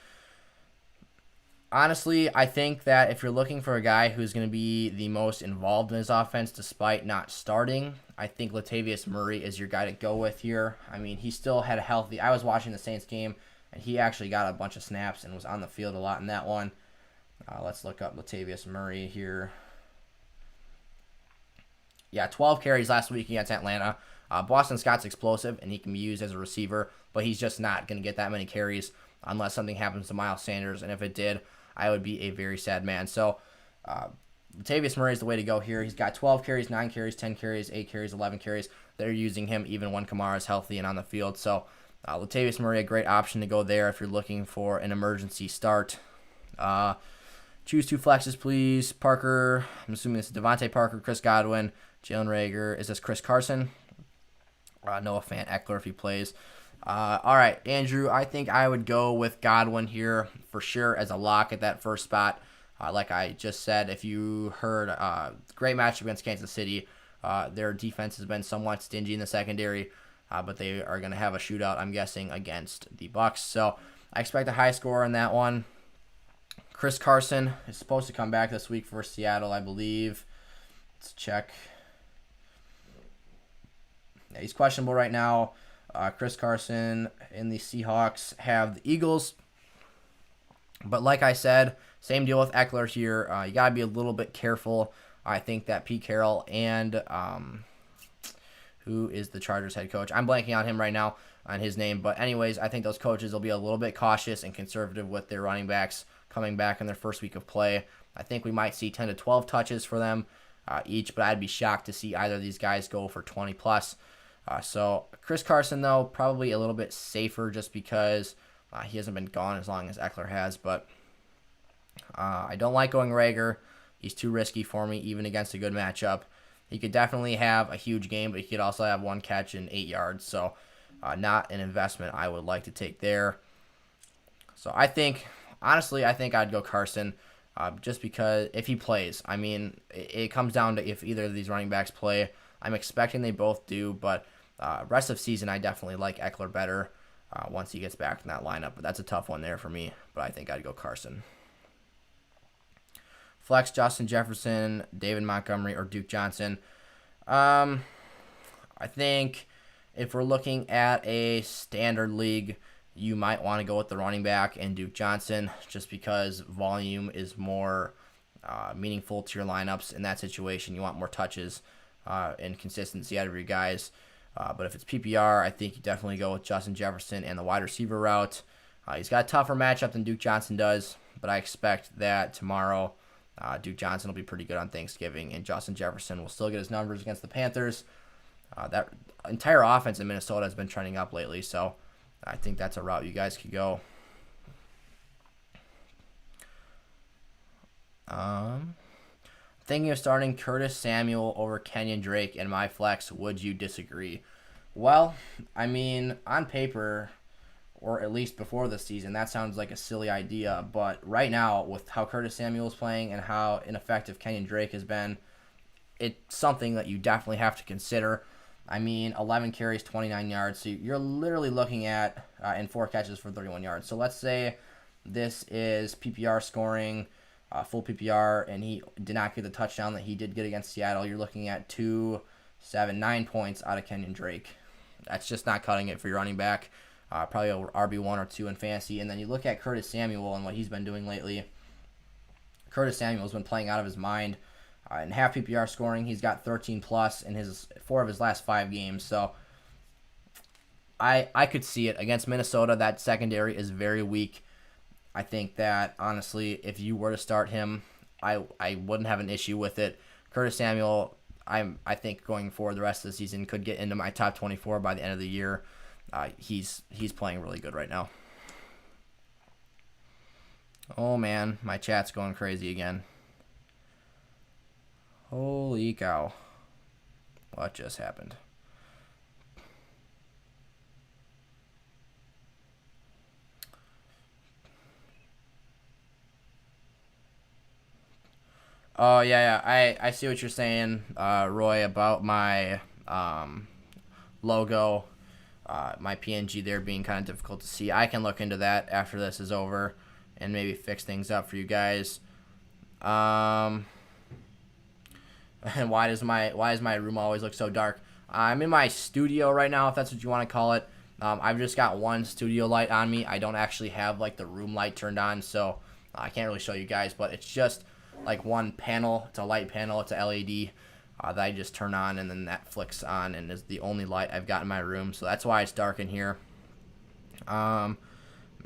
Honestly, I think that if you're looking for a guy who's going to be the most involved in his offense despite not starting, I think Latavius Murray is your guy to go with here. I mean, he still had a healthy... I was watching the Saints game, and he actually got a bunch of snaps and was on the field a lot in that one. Let's look up Latavius Murray here. Yeah, 12 carries last week against Atlanta. Boston Scott's explosive, and he can be used as a receiver, but he's just not going to get that many carries unless something happens to Miles Sanders, and if it did, I would be a very sad man. So, Latavius Murray is the way to go here. He's got 12 carries, 9 carries, 10 carries, 8 carries, 11 carries. They're using him even when Kamara is healthy and on the field. So, Latavius Murray, a great option to go there if you're looking for an emergency start. Choose 2 flexes, please. Parker, I'm assuming this is Devonta Parker, Chris Godwin, Jalen Reagor. Is this Chris Carson? Noah Fant, Eckler if he plays. All right, Andrew, I think I would go with Godwin here for sure as a lock at that first spot. Like I just said, if you heard, great matchup against Kansas City. Their defense has been somewhat stingy in the secondary, but they are going to have a shootout, I'm guessing, against the Bucs. So I expect a high score in that one. Chris Carson is supposed to come back this week for Seattle, I believe. Let's check. Yeah, he's questionable right now. Chris Carson and the Seahawks have the Eagles. But like I said, same deal with Eckler here. You got to be a little bit careful. I think that Pete Carroll and who is the Chargers head coach? I'm blanking on him right now on his name. But anyways, I think those coaches will be a little bit cautious and conservative with their running backs coming back in their first week of play. I think we might see 10 to 12 touches for them each, but I'd be shocked to see either of these guys go for 20 plus. So Chris Carson, though, probably a little bit safer just because he hasn't been gone as long as Eckler has. But I don't like going Reagor. He's too risky for me, even against a good matchup. He could definitely have a huge game, but he could also have 1 catch and 8 yards. So not an investment I would like to take there. So I think, honestly, I think I'd go Carson just because if he plays. I mean, it comes down to if either of these running backs play. I'm expecting they both do, but rest of season, I definitely like Eckler better once he gets back in that lineup. But that's a tough one there for me, but I think I'd go Carson. Flex, Justin Jefferson, David Montgomery, or Duke Johnson. I think if we're looking at a standard league, you might want to go with the running back and Duke Johnson just because volume is more meaningful to your lineups in that situation. You want more touches and consistency out of your guys. But if it's PPR, I think you definitely go with Justin Jefferson and the wide receiver route. He's got a tougher matchup than Duke Johnson does, but I expect that tomorrow Duke Johnson will be pretty good on Thanksgiving, and Justin Jefferson will still get his numbers against the Panthers. That entire offense in Minnesota has been trending up lately, so I think that's a route you guys could go. Thinking of starting Curtis Samuel over Kenyon Drake in my flex. Would you disagree? Well, I mean, on paper, or at least before the season, that sounds like a silly idea. But right now, with how Curtis Samuel is playing and how ineffective Kenyon Drake has been, it's something that you definitely have to consider. I mean, 11 carries, 29 yards. So you're literally looking at and 4 catches for 31 yards. So let's say this is PPR scoring, full PPR, and he did not get the touchdown that he did get against Seattle. You're looking at 2, 7, 9 points out of Kenyon Drake. That's just not cutting it for your running back. Probably over RB1 or 2 in fantasy. And then you look at Curtis Samuel and what he's been doing lately. Curtis Samuel's been playing out of his mind. In half PPR scoring, he's got 13 plus in 4 of his last 5 games. So I could see it against Minnesota. That secondary is very weak. I think that, honestly, if you were to start him, I wouldn't have an issue with it. Curtis Samuel, I think going forward the rest of the season, could get into my top 24 by the end of the year. He's playing really good right now. Oh, man, my chat's going crazy again. Holy cow. What just happened? Oh, yeah. I see what you're saying, Roy, about my logo, my PNG there being kind of difficult to see. I can look into that after this is over and maybe fix things up for you guys. And why does my room always look so dark? I'm in my studio right now, if that's what you want to call it. I've just got one studio light on me. I don't actually have like the room light turned on, so I can't really show you guys, but it's just like one panel. It's a light panel. It's a LED that I just turn on, and then that flicks on, and is the only light I've got in my room. So that's why it's dark in here. Man,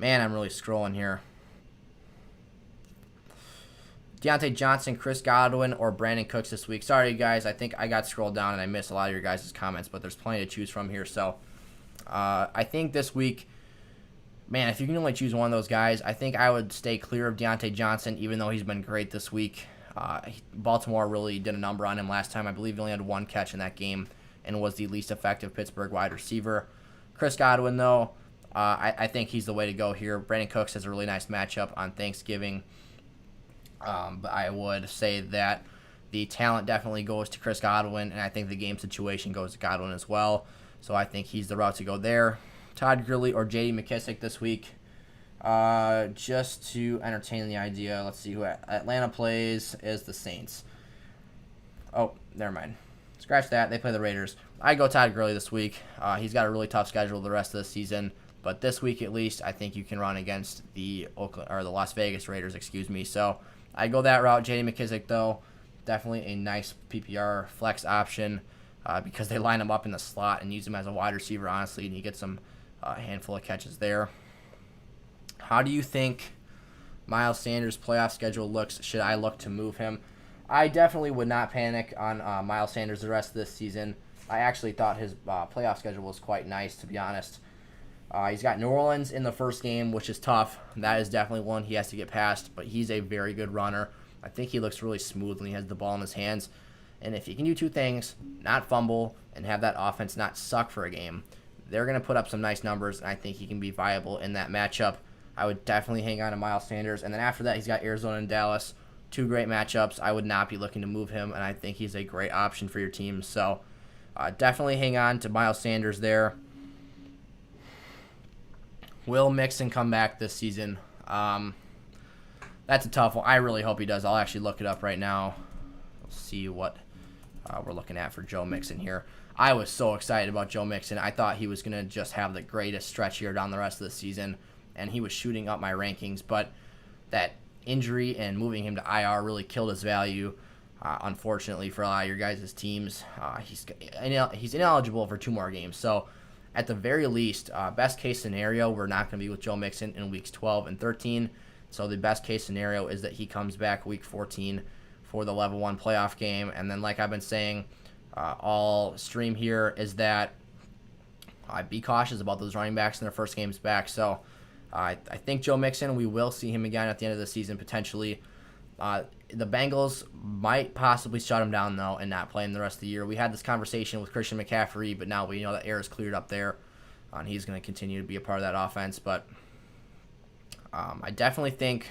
I'm really scrolling here. Deontay Johnson, Chris Godwin, or Brandon Cooks this week. Sorry, you guys. I think I got scrolled down and I missed a lot of your guys' comments, but there's plenty to choose from here. So I think this week, man, if you can only choose one of those guys, I think I would stay clear of Deontay Johnson, even though he's been great this week. Baltimore really did a number on him last time. I believe he only had 1 catch in that game and was the least effective Pittsburgh wide receiver. Chris Godwin, though, I think he's the way to go here. Brandon Cooks has a really nice matchup on Thanksgiving. But I would say that the talent definitely goes to Chris Godwin, and I think the game situation goes to Godwin as well. So I think he's the route to go there. Todd Gurley or J.D. McKissick this week. Just to entertain the idea, let's see who Atlanta plays is the Saints. Oh, never mind. Scratch that. They play the Raiders. I go Todd Gurley this week. He's got a really tough schedule the rest of the season, but this week at least, I think you can run against the Las Vegas Raiders, So I go that route. J.D. McKissick, though, definitely a nice PPR flex option because they line him up in the slot and use him as a wide receiver, honestly, and you get some handful of catches there. How do you think Miles Sanders' playoff schedule looks? Should I look to move him? I definitely would not panic on Miles Sanders the rest of this season. I actually thought his playoff schedule was quite nice, to be honest. He's got New Orleans in the first game, which is tough. That is definitely one he has to get past, but he's a very good runner. I think he looks really smooth when he has the ball in his hands. And if he can do 2 things, not fumble and have that offense not suck for a game, they're going to put up some nice numbers, and I think he can be viable in that matchup. I would definitely hang on to Miles Sanders. And then after that, he's got Arizona and Dallas. 2 great matchups. I would not be looking to move him, and I think he's a great option for your team. So definitely hang on to Miles Sanders there. Will Mixon come back this season? That's a tough one. I really hope he does. I'll actually look it up right now. We'll see what we're looking at for Joe Mixon here. I was so excited about Joe Mixon. I thought he was going to just have the greatest stretch here down the rest of the season, and he was shooting up my rankings. But that injury and moving him to IR really killed his value, unfortunately, for a lot of your guys' teams. He's ineligible for 2 more games. So at the very least, best case scenario, we're not going to be with Joe Mixon in weeks 12 and 13. So the best case scenario is that he comes back week 14 for the level 1 playoff game. And then, like I've been saying all stream here, is that I'd be cautious about those running backs in their first games back. So I think Joe Mixon, we will see him again at the end of the season potentially. The Bengals might possibly shut him down, though, and not play him the rest of the year. We had this conversation with Christian McCaffrey, but now we know that air is cleared up there, and he's going to continue to be a part of that offense. But I definitely think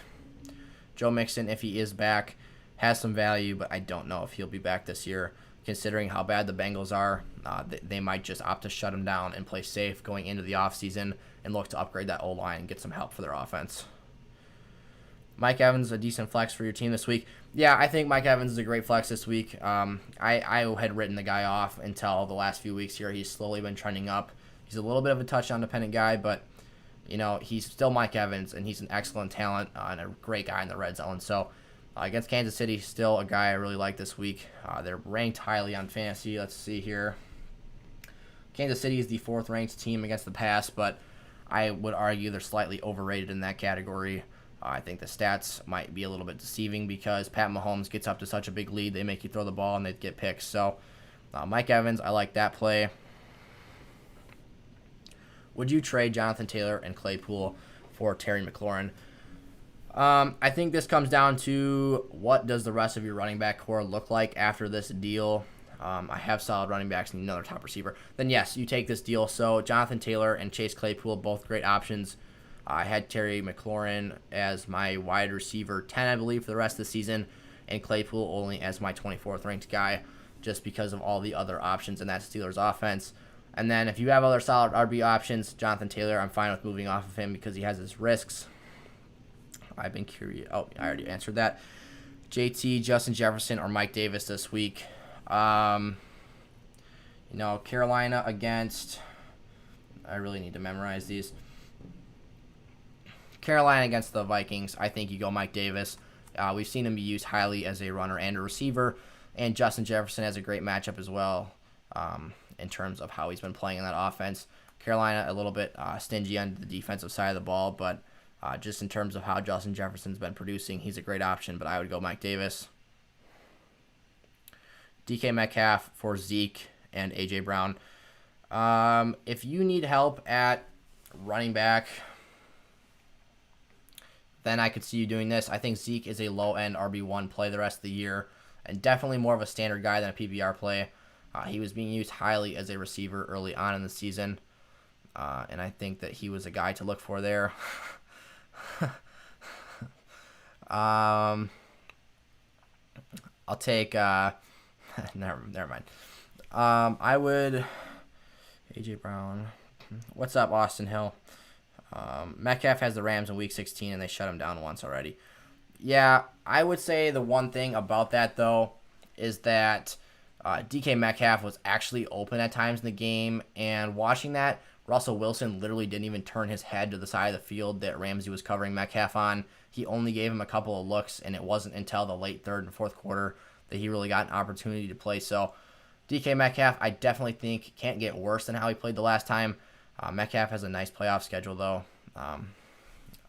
Joe Mixon, if he is back, has some value, but I don't know if he'll be back this year. Considering how bad the Bengals are, they might just opt to shut him down and play safe going into the offseason and look to upgrade that O-line and get some help for their offense. Mike Evans, a decent flex for your team this week. Yeah, I think Mike Evans is a great flex this week. I had written the guy off until the last few weeks here. He's slowly been trending up. He's a little bit of a touchdown-dependent guy, but he's still Mike Evans, and he's an excellent talent and a great guy in the red zone. So against Kansas City, still a guy I really like this week. They're ranked highly on fantasy. Let's see here. Kansas City is the 4th-ranked team against the pass, but I would argue they're slightly overrated in that category. I think the stats might be a little bit deceiving because Pat Mahomes gets up to such a big lead, they make you throw the ball and they get picks. So Mike Evans, I like that play. Would you trade Jonathan Taylor and Claypool for Terry McLaurin? I think this comes down to what does the rest of your running back core look like after this deal. I have solid running backs and another top receiver. Then yes, you take this deal. So Jonathan Taylor and Chase Claypool, both great options. I had Terry McLaurin as my wide receiver 10, I believe, for the rest of the season, and Claypool only as my 24th ranked guy, just because of all the other options in that Steelers offense. And then if you have other solid RB options, Jonathan Taylor, I'm fine with moving off of him because he has his risks. I've been curious. Oh, I already answered that. JT, Justin Jefferson, or Mike Davis this week. Carolina against... I really need to memorize these. Carolina against the Vikings, I think you go Mike Davis. We've seen him be used highly as a runner and a receiver, and Justin Jefferson has a great matchup as well in terms of how he's been playing in that offense. Carolina a little bit stingy on the defensive side of the ball, but just in terms of how Justin Jefferson's been producing, he's a great option, but I would go Mike Davis. DK Metcalf for Zeke and A.J. Brown. If you need help at running back, then I could see you doing this. I think Zeke is a low-end RB1 play the rest of the year, and definitely more of a standard guy than a PPR play. He was being used highly as a receiver early on in the season, and I think that he was a guy to look for there. I'll take... never mind. I would... A.J. Brown. What's up, Austin Hill? Metcalf has the Rams in Week 16, and they shut him down once already. Yeah, I would say the one thing about that, though, is that DK Metcalf was actually open at times in the game, and watching that, Russell Wilson literally didn't even turn his head to the side of the field that Ramsey was covering Metcalf on. He only gave him a couple of looks, and it wasn't until the late third and fourth quarter that he really got an opportunity to play. So DK Metcalf, I definitely think can't get worse than how he played the last time. Metcalf has a nice playoff schedule, though,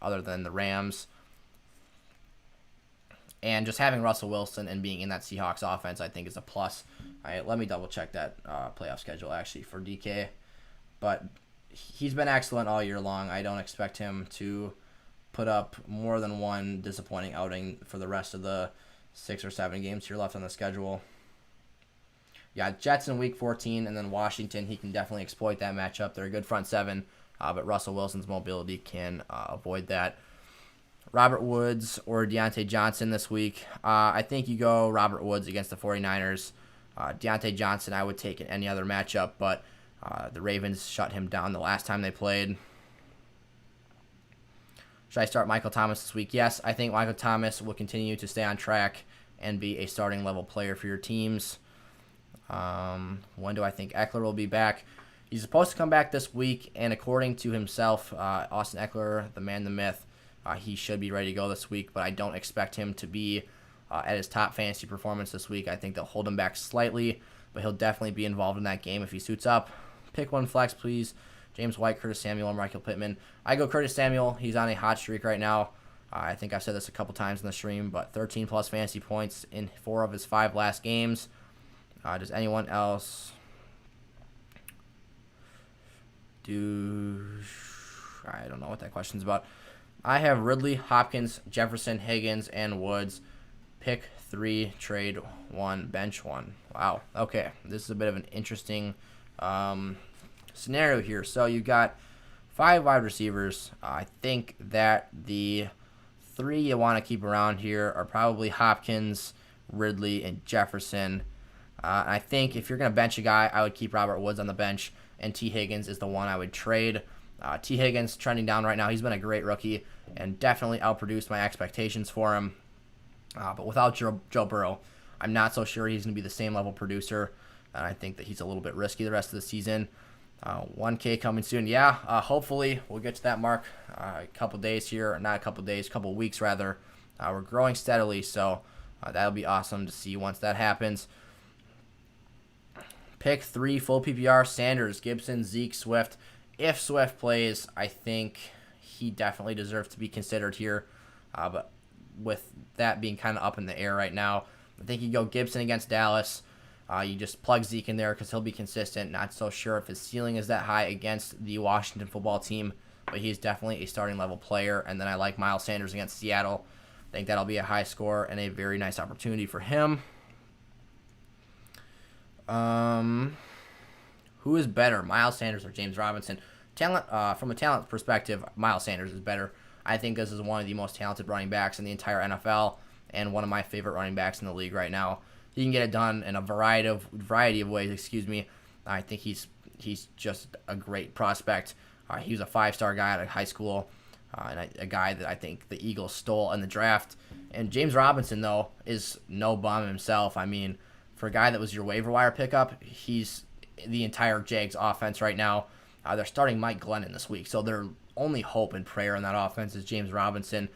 other than the Rams. And just having Russell Wilson and being in that Seahawks offense, I think, is a plus. Let me double-check that playoff schedule, actually, for DK. But he's been excellent all year long. I don't expect him to put up more than one disappointing outing for the rest of the 6 or 7 games here left on the schedule. Yeah, Jets in Week 14, and then Washington, he can definitely exploit that matchup. They're a good front seven, but Russell Wilson's mobility can avoid that. Robert Woods or Deontay Johnson this week. I think you go Robert Woods against the 49ers. Deontay Johnson I would take in any other matchup, but the Ravens shut him down the last time they played. Should I start Michael Thomas this week? Yes, I think Michael Thomas will continue to stay on track and be a starting level player for your teams. When do I think Eckler will be back? He's supposed to come back this week, and according to himself, Austin Eckler, the man, the myth, he should be ready to go this week, but I don't expect him to be at his top fantasy performance this week. I think they'll hold him back slightly, but he'll definitely be involved in that game if he suits up. Pick one flex, please. James White, Curtis Samuel, and Michael Pittman. I go Curtis Samuel. He's on a hot streak right now. I think I've said this a couple times in the stream, but 13-plus fantasy points in 4 of his 5 last games. Does anyone else do... I don't know what that question's about. I have Ridley, Hopkins, Jefferson, Higgins, and Woods. Pick 3, trade 1, bench 1. Wow. Okay. This is a bit of an interesting scenario here. So you got 5 wide receivers. I think that the 3 you want to keep around here are probably Hopkins, Ridley, and Jefferson. I think if you're going to bench a guy, I would keep Robert Woods on the bench, and T. Higgins is the one I would trade. T. Higgins trending down right now. He's been a great rookie and definitely outproduced my expectations for him. But without Joe Burrow, I'm not so sure he's going to be the same level producer. And I think that he's a little bit risky the rest of the season. 1K coming soon. Yeah, hopefully we'll get to that mark a couple days here. Or not a couple days, a couple weeks rather. We're growing steadily, so that'll be awesome to see once that happens. Pick 3, full PPR, Sanders, Gibson, Zeke, Swift. If Swift plays, I think he definitely deserves to be considered here. But with that being kind of up in the air right now, I think you go Gibson against Dallas. You just plug Zeke in there because he'll be consistent. Not so sure if his ceiling is that high against the Washington football team, but he's definitely a starting level player. And then I like Miles Sanders against Seattle. I think that'll be a high score and a very nice opportunity for him. Who is better, Miles Sanders or James Robinson? Talent, from a talent perspective, Miles Sanders is better. I think this is one of the most talented running backs in the entire NFL and one of my favorite running backs in the league right now. He can get it done in a variety of ways. I think he's just a great prospect. He was a 5-star guy out of high school, and a guy that I think the Eagles stole in the draft. And James Robinson, though, is no bum himself. I mean, for a guy that was your waiver wire pickup, he's the entire Jags offense right now. They're starting Mike Glennon this week, so their only hope and prayer in that offense is James Robinson.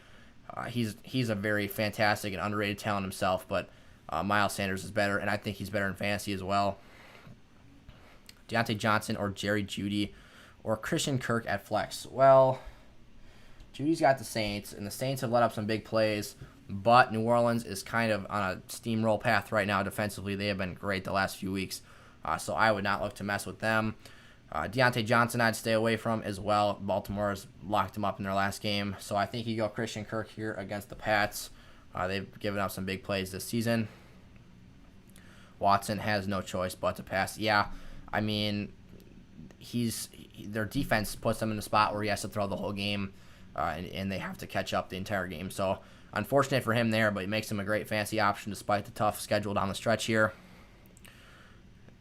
He's a very fantastic and underrated talent himself, but Miles Sanders is better, and I think he's better in fantasy as well. Deontay Johnson or Jerry Jeudy or Christian Kirk at flex. Well, Judy's got the Saints, and the Saints have let up some big plays, but New Orleans is kind of on a steamroll path right now defensively. They have been great the last few weeks, so I would not look to mess with them. Deontay Johnson I'd stay away from as well. Baltimore has locked him up in their last game, so I think you go Christian Kirk here against the Pats. They've given up some big plays this season. Watson has no choice but to pass. Yeah, I mean, their defense puts him in a spot where he has to throw the whole game, and they have to catch up the entire game. So unfortunate for him there, but it makes him a great fantasy option despite the tough schedule down the stretch here.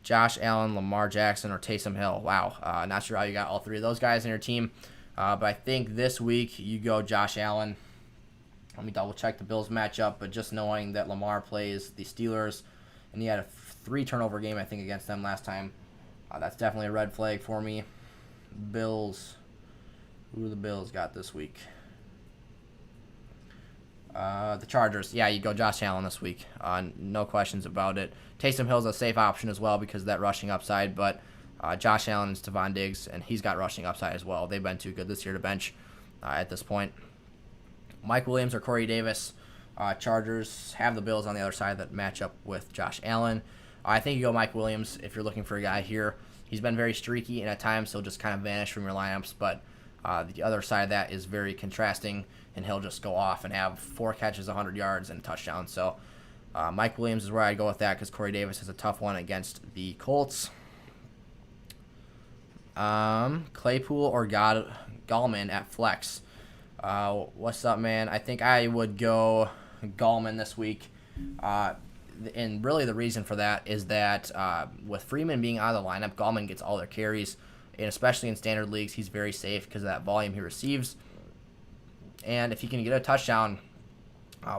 Josh Allen, Lamar Jackson, or Taysom Hill. Wow, not sure how you got all 3 of those guys in your team, but I think this week you go Josh Allen. Let me double check the Bills matchup, but just knowing that Lamar plays the Steelers, and he had a 3-turnover game, I think, against them last time, that's definitely a red flag for me. Bills. Who do the Bills got this week? The Chargers. Yeah, you go Josh Allen this week. No questions about it. Taysom Hill's a safe option as well because of that rushing upside, but Josh Allen is Stephon Diggs, and he's got rushing upside as well. They've been too good this year to bench at this point. Mike Williams or Corey Davis. Chargers have the Bills on the other side that match up with Josh Allen. I think you go Mike Williams if you're looking for a guy here. He's been very streaky, and at times he'll just kind of vanish from your lineups, but the other side of that is very contrasting, and he'll just go off and have 4 catches, 100 yards, and a touchdown. So Mike Williams is where I go with that because Corey Davis has a tough one against the Colts. Claypool or Gallman at flex. What's up, man? I think I would go Gallman this week. And really the reason for that is that with Freeman being out of the lineup, Gallman gets all their carries. And especially in standard leagues, he's very safe because of that volume he receives. And if he can get a touchdown,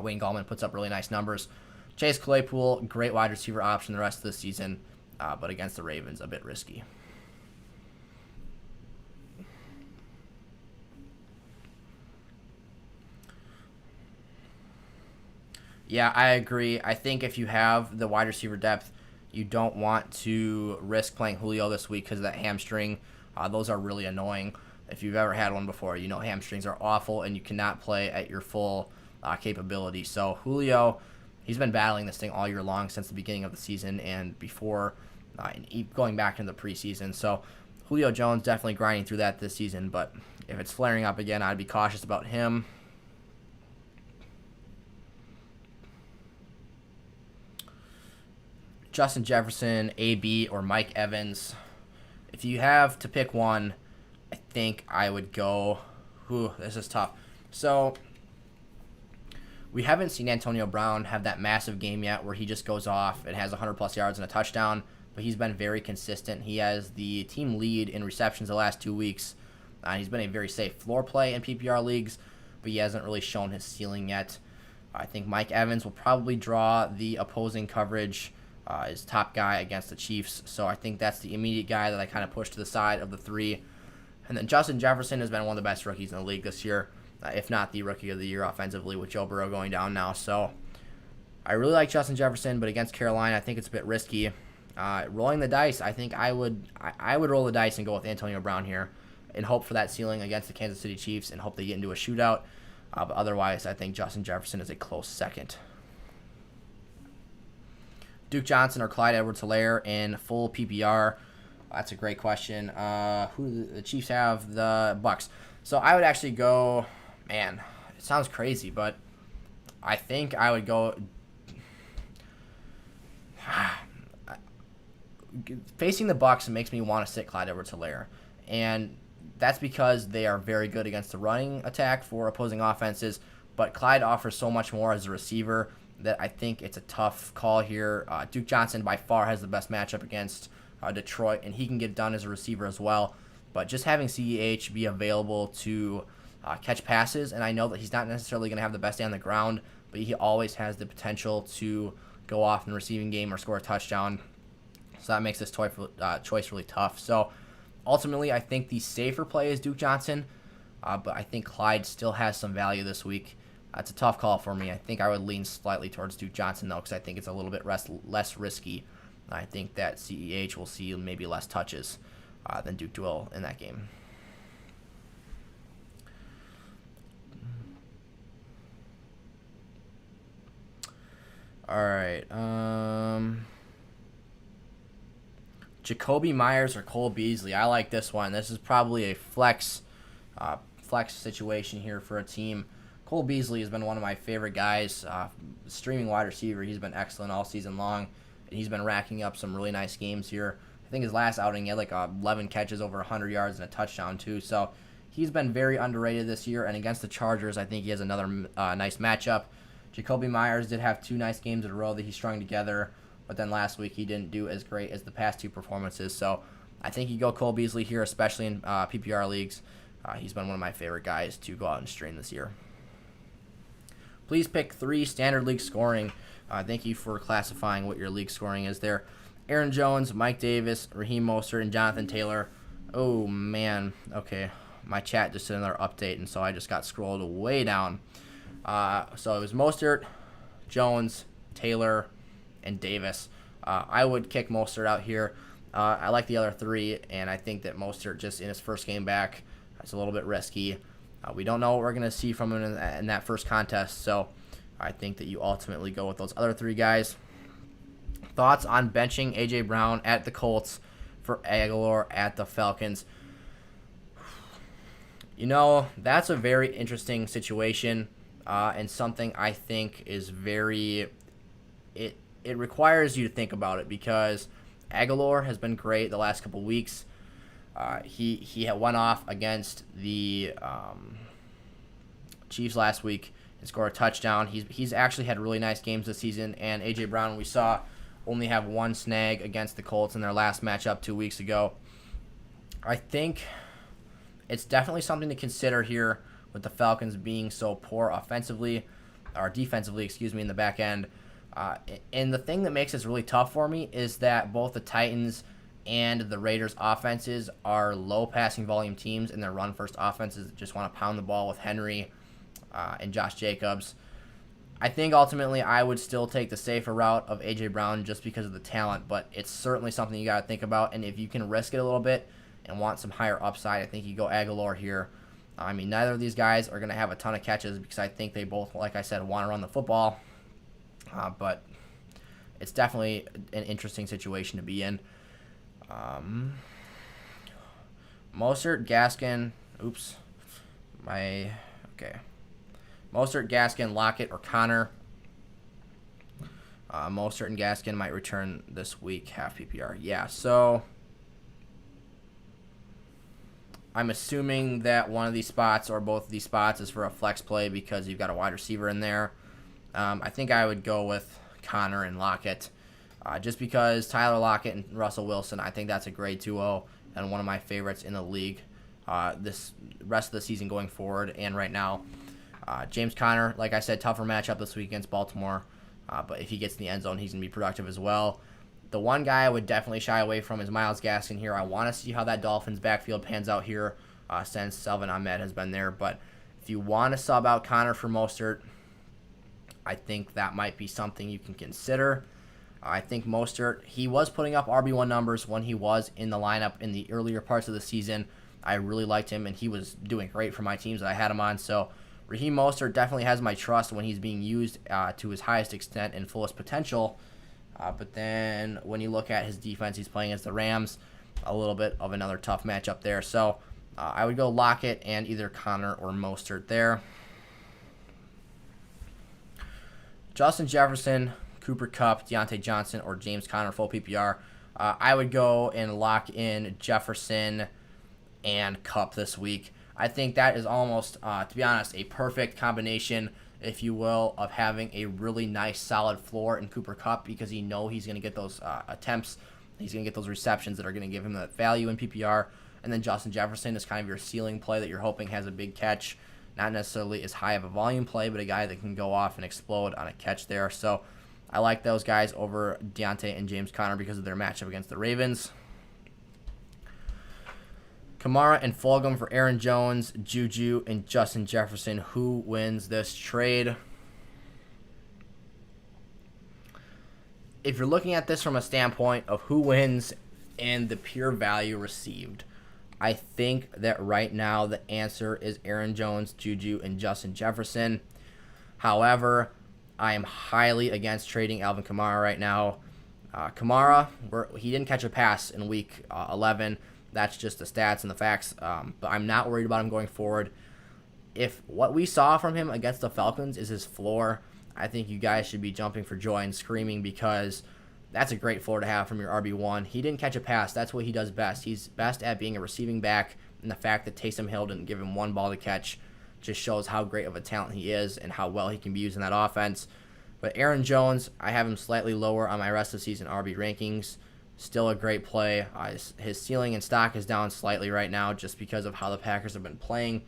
Wayne Gallman puts up really nice numbers. Chase Claypool, great wide receiver option the rest of the season. but against the Ravens, a bit risky. Yeah, I agree. I think if you have the wide receiver depth, you don't want to risk playing Julio this week because of that hamstring. Those are really annoying. If you've ever had one before, you know hamstrings are awful and you cannot play at your full capability. So Julio, he's been battling this thing all year long since the beginning of the season and before going back into the preseason. So Julio Jones definitely grinding through that this season, but if it's flaring up again, I'd be cautious about him. Justin Jefferson, AB, or Mike Evans. If you have to pick one, I think I would go... this is tough. So, we haven't seen Antonio Brown have that massive game yet where he just goes off and has 100-plus yards and a touchdown, but he's been very consistent. He has the team lead in receptions the last 2 weeks. He's been a very safe floor play in PPR leagues, but he hasn't really shown his ceiling yet. I think Mike Evans will probably draw the opposing coverage is top guy against the Chiefs. So I think that's the immediate guy that I kind of push to the side of the three. And then Justin Jefferson has been one of the best rookies in the league this year, if not the rookie of the year offensively with Joe Burrow going down now. So I really like Justin Jefferson, but against Carolina, I think it's a bit risky. Rolling the dice, I think I would roll the dice and go with Antonio Brown here and hope for that ceiling against the Kansas City Chiefs and hope they get into a shootout. But otherwise, I think Justin Jefferson is a close second. Duke Johnson or Clyde Edwards-Helaire in full PPR? That's a great question. Who do the Chiefs have? The Bucks. So I would actually go, man, it sounds crazy, but I think I would go. Facing the Bucks makes me want to sit Clyde Edwards-Helaire, and that's because they are very good against the running attack for opposing offenses, but Clyde offers so much more as a receiver that I think it's a tough call here. Duke Johnson by far has the best matchup against Detroit, and he can get done as a receiver as well. But just having CEH be available to catch passes, and I know that he's not necessarily going to have the best day on the ground, but he always has the potential to go off in the receiving game or score a touchdown. So that makes this choice really tough. So ultimately, I think the safer play is Duke Johnson, but I think Clyde still has some value this week. It's a tough call for me. I think I would lean slightly towards Duke Johnson, though, because I think it's a little bit less risky. I think that CEH will see maybe less touches than Duke will in that game. All right. Jacoby Myers or Cole Beasley. I like this one. This is probably a flex situation here for a team. Cole Beasley has been one of my favorite guys. Streaming wide receiver, he's been excellent all season long, and he's been racking up some really nice games here. I think his last outing, he had like 11 catches, over 100 yards, and a touchdown too. So he's been very underrated this year, and against the Chargers, I think he has another nice matchup. Jacoby Myers did have 2 nice games in a row that he strung together, but then last week he didn't do as great as the past 2 performances. So I think you go Cole Beasley here, especially in PPR leagues. He's been one of my favorite guys to go out and stream this year. Please pick 3 standard league scoring. Thank you for classifying what your league scoring is there. Aaron Jones, Mike Davis, Raheem Mostert, and Jonathan Taylor. Oh, man. Okay. My chat just did another update, and so I just got scrolled way down. So it was Mostert, Jones, Taylor, and Davis. I would kick Mostert out here. I like the other 3, and I think that Mostert just in his first game back, it's a little bit risky. We don't know what we're going to see from him in that first contest, so I think that you ultimately go with those other 3 guys. Thoughts on benching A.J. Brown at the Colts for Aguilar at the Falcons? You know, that's a very interesting situation and something I think is very... It requires you to think about it because Aguilar has been great the last couple weeks. He had went off against the Chiefs last week and scored a touchdown. He's actually had really nice games this season, and A.J. Brown, we saw, only have 1 snag against the Colts in their last matchup 2 weeks ago. I think it's definitely something to consider here with the Falcons being so poor offensively, or defensively, in the back end. And the thing that makes this really tough for me is that both the Titans and the Raiders' offenses are low passing volume teams, and their run first offenses just want to pound the ball with Henry and Josh Jacobs. I think ultimately I would still take the safer route of A.J. Brown just because of the talent, but it's certainly something you got to think about. And if you can risk it a little bit and want some higher upside, I think you go Aguilar here. I mean, neither of these guys are going to have a ton of catches because I think they both, like I said, want to run the football. But it's definitely an interesting situation to be in. Mostert, Gaskin, Mostert, Gaskin, Lockett, or Connor. Mostert and Gaskin might return this week, half PPR. Yeah, so I'm assuming that one of these spots or both of these spots is for a flex play because you've got a wide receiver in there. I think I would go with Connor and Lockett. Just because Tyler Lockett and Russell Wilson, I think that's a great duo and one of my favorites in the league this rest of the season going forward and right now. James Conner, like I said, tougher matchup this week against Baltimore, but if he gets in the end zone, he's going to be productive as well. The one guy I would definitely shy away from is Myles Gaskin here. I want to see how that Dolphins backfield pans out here since Salvon Ahmed has been there, but if you want to sub out Connor for Mostert, I think that might be something you can consider. I think Mostert, he was putting up RB1 numbers when he was in the lineup in the earlier parts of the season. I really liked him, and he was doing great for my teams that I had him on. So Raheem Mostert definitely has my trust when he's being used to his highest extent and fullest potential. But then when you look at his defense, he's playing against the Rams, a little bit of another tough matchup there. So I would go Lockett and either Connor or Mostert there. Justin Jefferson, Cooper Kupp, Deontay Johnson, or James Conner full PPR. I would go and lock in Jefferson and Kupp this week. I think that is almost, to be honest, a perfect combination, if you will, of having a really nice solid floor in Cooper Kupp because you know he's going to get those attempts, he's going to get those receptions that are going to give him that value in PPR. And then Justin Jefferson is kind of your ceiling play that you're hoping has a big catch. Not necessarily as high of a volume play, but a guy that can go off and explode on a catch there. So I like those guys over Deontay and James Conner because of their matchup against the Ravens. Kamara and Fulgham for Aaron Jones, Juju, and Justin Jefferson. Who wins this trade? If you're looking at this from a standpoint of who wins and the pure value received, I think that right now the answer is Aaron Jones, Juju, and Justin Jefferson. However, I am highly against trading Alvin Kamara right now. Kamara, he didn't catch a pass in week 11. That's just the stats and the facts. But I'm not worried about him going forward. If what we saw from him against the Falcons is his floor, I think you guys should be jumping for joy and screaming because that's a great floor to have from your RB1. He didn't catch a pass. That's what he does best. He's best at being a receiving back, and the fact that Taysom Hill didn't give him one ball to catch just shows how great of a talent he is and how well he can be used in that offense. But Aaron Jones, I have him slightly lower on my rest of the season RB rankings. Still a great play. His ceiling and stock is down slightly right now just because of how the Packers have been playing.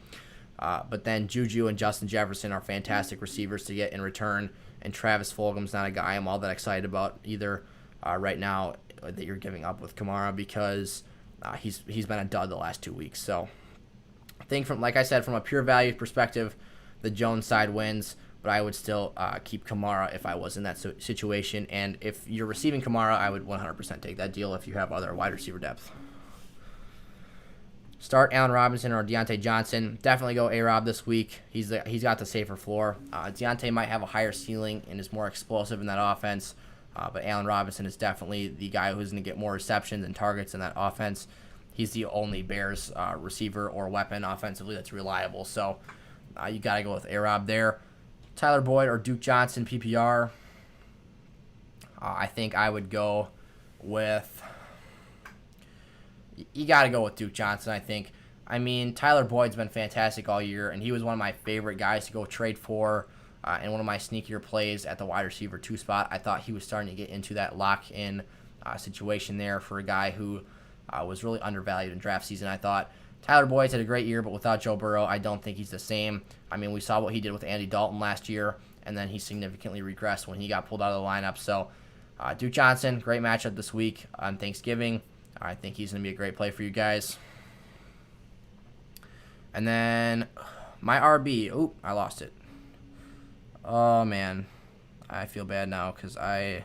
But then Juju and Justin Jefferson are fantastic receivers to get in return. And Travis Fulgham's not a guy I'm all that excited about either right now that you're giving up with Kamara because he's been a dud the last 2 weeks. So I think like I said, from a pure value perspective, the Jones side wins. But I would still keep Kamara if I was in that situation. And if you're receiving Kamara, I would 100% take that deal if you have other wide receiver depth. Start Allen Robinson or Deontay Johnson. Definitely go A-Rob this week. He's got the safer floor. Deontay might have a higher ceiling and is more explosive in that offense. But Allen Robinson is definitely the guy who's going to get more receptions and targets in that offense. He's the only Bears receiver or weapon offensively that's reliable. So you got to go with A-Rob there. Tyler Boyd or Duke Johnson PPR. I think I would go with... You got to go with Duke Johnson, I think. I mean, Tyler Boyd's been fantastic all year, and he was one of my favorite guys to go trade for and one of my sneakier plays at the wide receiver 2 spot. I thought he was starting to get into that lock-in situation there for a guy who was really undervalued in draft season, I thought. Tyler Boyd's had a great year, but without Joe Burrow, I don't think he's the same. I mean, we saw what he did with Andy Dalton last year, and then he significantly regressed when he got pulled out of the lineup. So Duke Johnson, great matchup this week on Thanksgiving. I think he's going to be a great play for you guys. And then my RB. Oh, I lost it. Oh, man. I feel bad now because found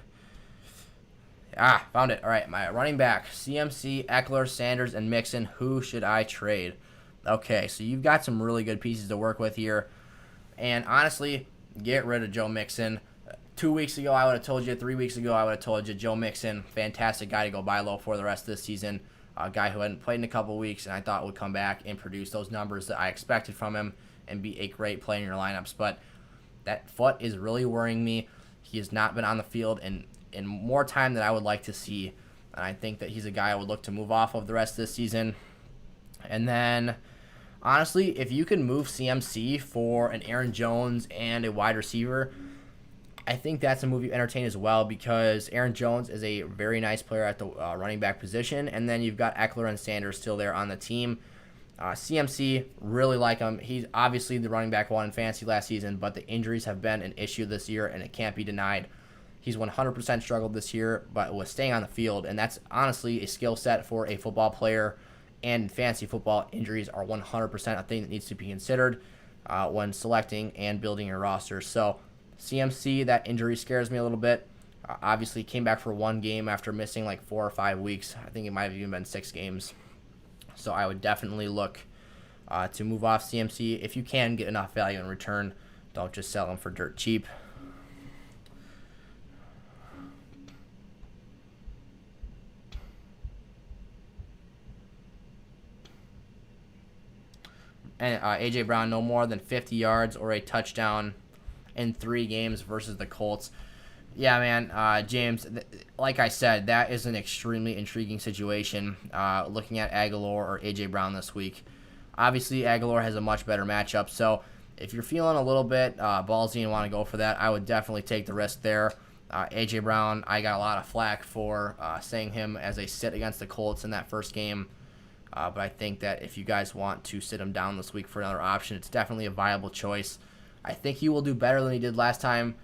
it. All right, my running back. CMC, Eckler, Sanders, and Mixon. Who should I trade? Okay, so you've got some really good pieces to work with here. And honestly, get rid of Joe Mixon. 2 weeks ago, I would have told you. 3 weeks ago, I would have told you Joe Mixon, fantastic guy to go buy low for the rest of the season. A guy who hadn't played in a couple weeks, and I thought would come back and produce those numbers that I expected from him and be a great play in your lineups. But that foot is really worrying me. He has not been on the field in more time than I would like to see. And I think that he's a guy I would look to move off of the rest of the season. And then, honestly, if you can move CMC for an Aaron Jones and a wide receiver, I think that's a move you entertain as well, because Aaron Jones is a very nice player at the running back position, and then you've got Eckler and Sanders still there on the team. CMC, really like him. He's obviously the running back one in fantasy last season, but the injuries have been an issue this year, and it can't be denied. He's 100% struggled this year, but was staying on the field, and that's honestly a skill set for a football player. And in fantasy football, injuries are 100% a thing that needs to be considered when selecting and building your roster. So CMC, that injury scares me a little bit. Obviously came back for one game after missing like 4 or 5 weeks. I think it might have even been 6 games. So I would definitely look to move off CMC. If you can get enough value in return, don't just sell him for dirt cheap. And A.J. Brown, no more than 50 yards or a touchdown in 3 games versus the Colts. Yeah, man, James, like I said, that is an extremely intriguing situation looking at Aguilar or A.J. Brown this week. Obviously, Aguilar has a much better matchup, so if you're feeling a little bit ballsy and want to go for that, I would definitely take the risk there. A.J. Brown, I got a lot of flack for saying him as a sit against the Colts in that first game. But I think that if you guys want to sit him down this week for another option, it's definitely a viable choice. I think he will do better than he did last time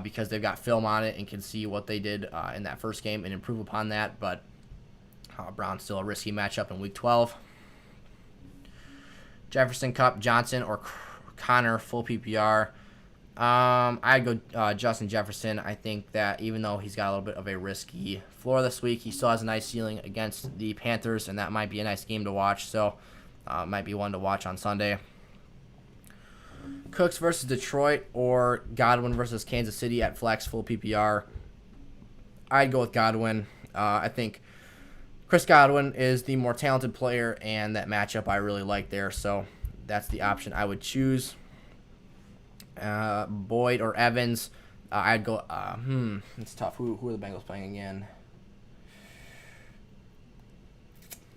because they've got film on it and can see what they did in that first game and improve upon that. But Brown's still a risky matchup in Week 12. Jefferson, Kupp, Johnson, or Connor, full PPR. I'd go Justin Jefferson. I think that even though he's got a little bit of a risky floor this week, he still has a nice ceiling against the Panthers, and that might be a nice game to watch. So might be one to watch on Sunday. Cooks versus Detroit or Godwin versus Kansas City at flex, full PPR. I'd go with Godwin. I think Chris Godwin is the more talented player, and that matchup I really like there. So that's the option I would choose. Boyd or Evans, I'd go. It's tough. Who are the Bengals playing again?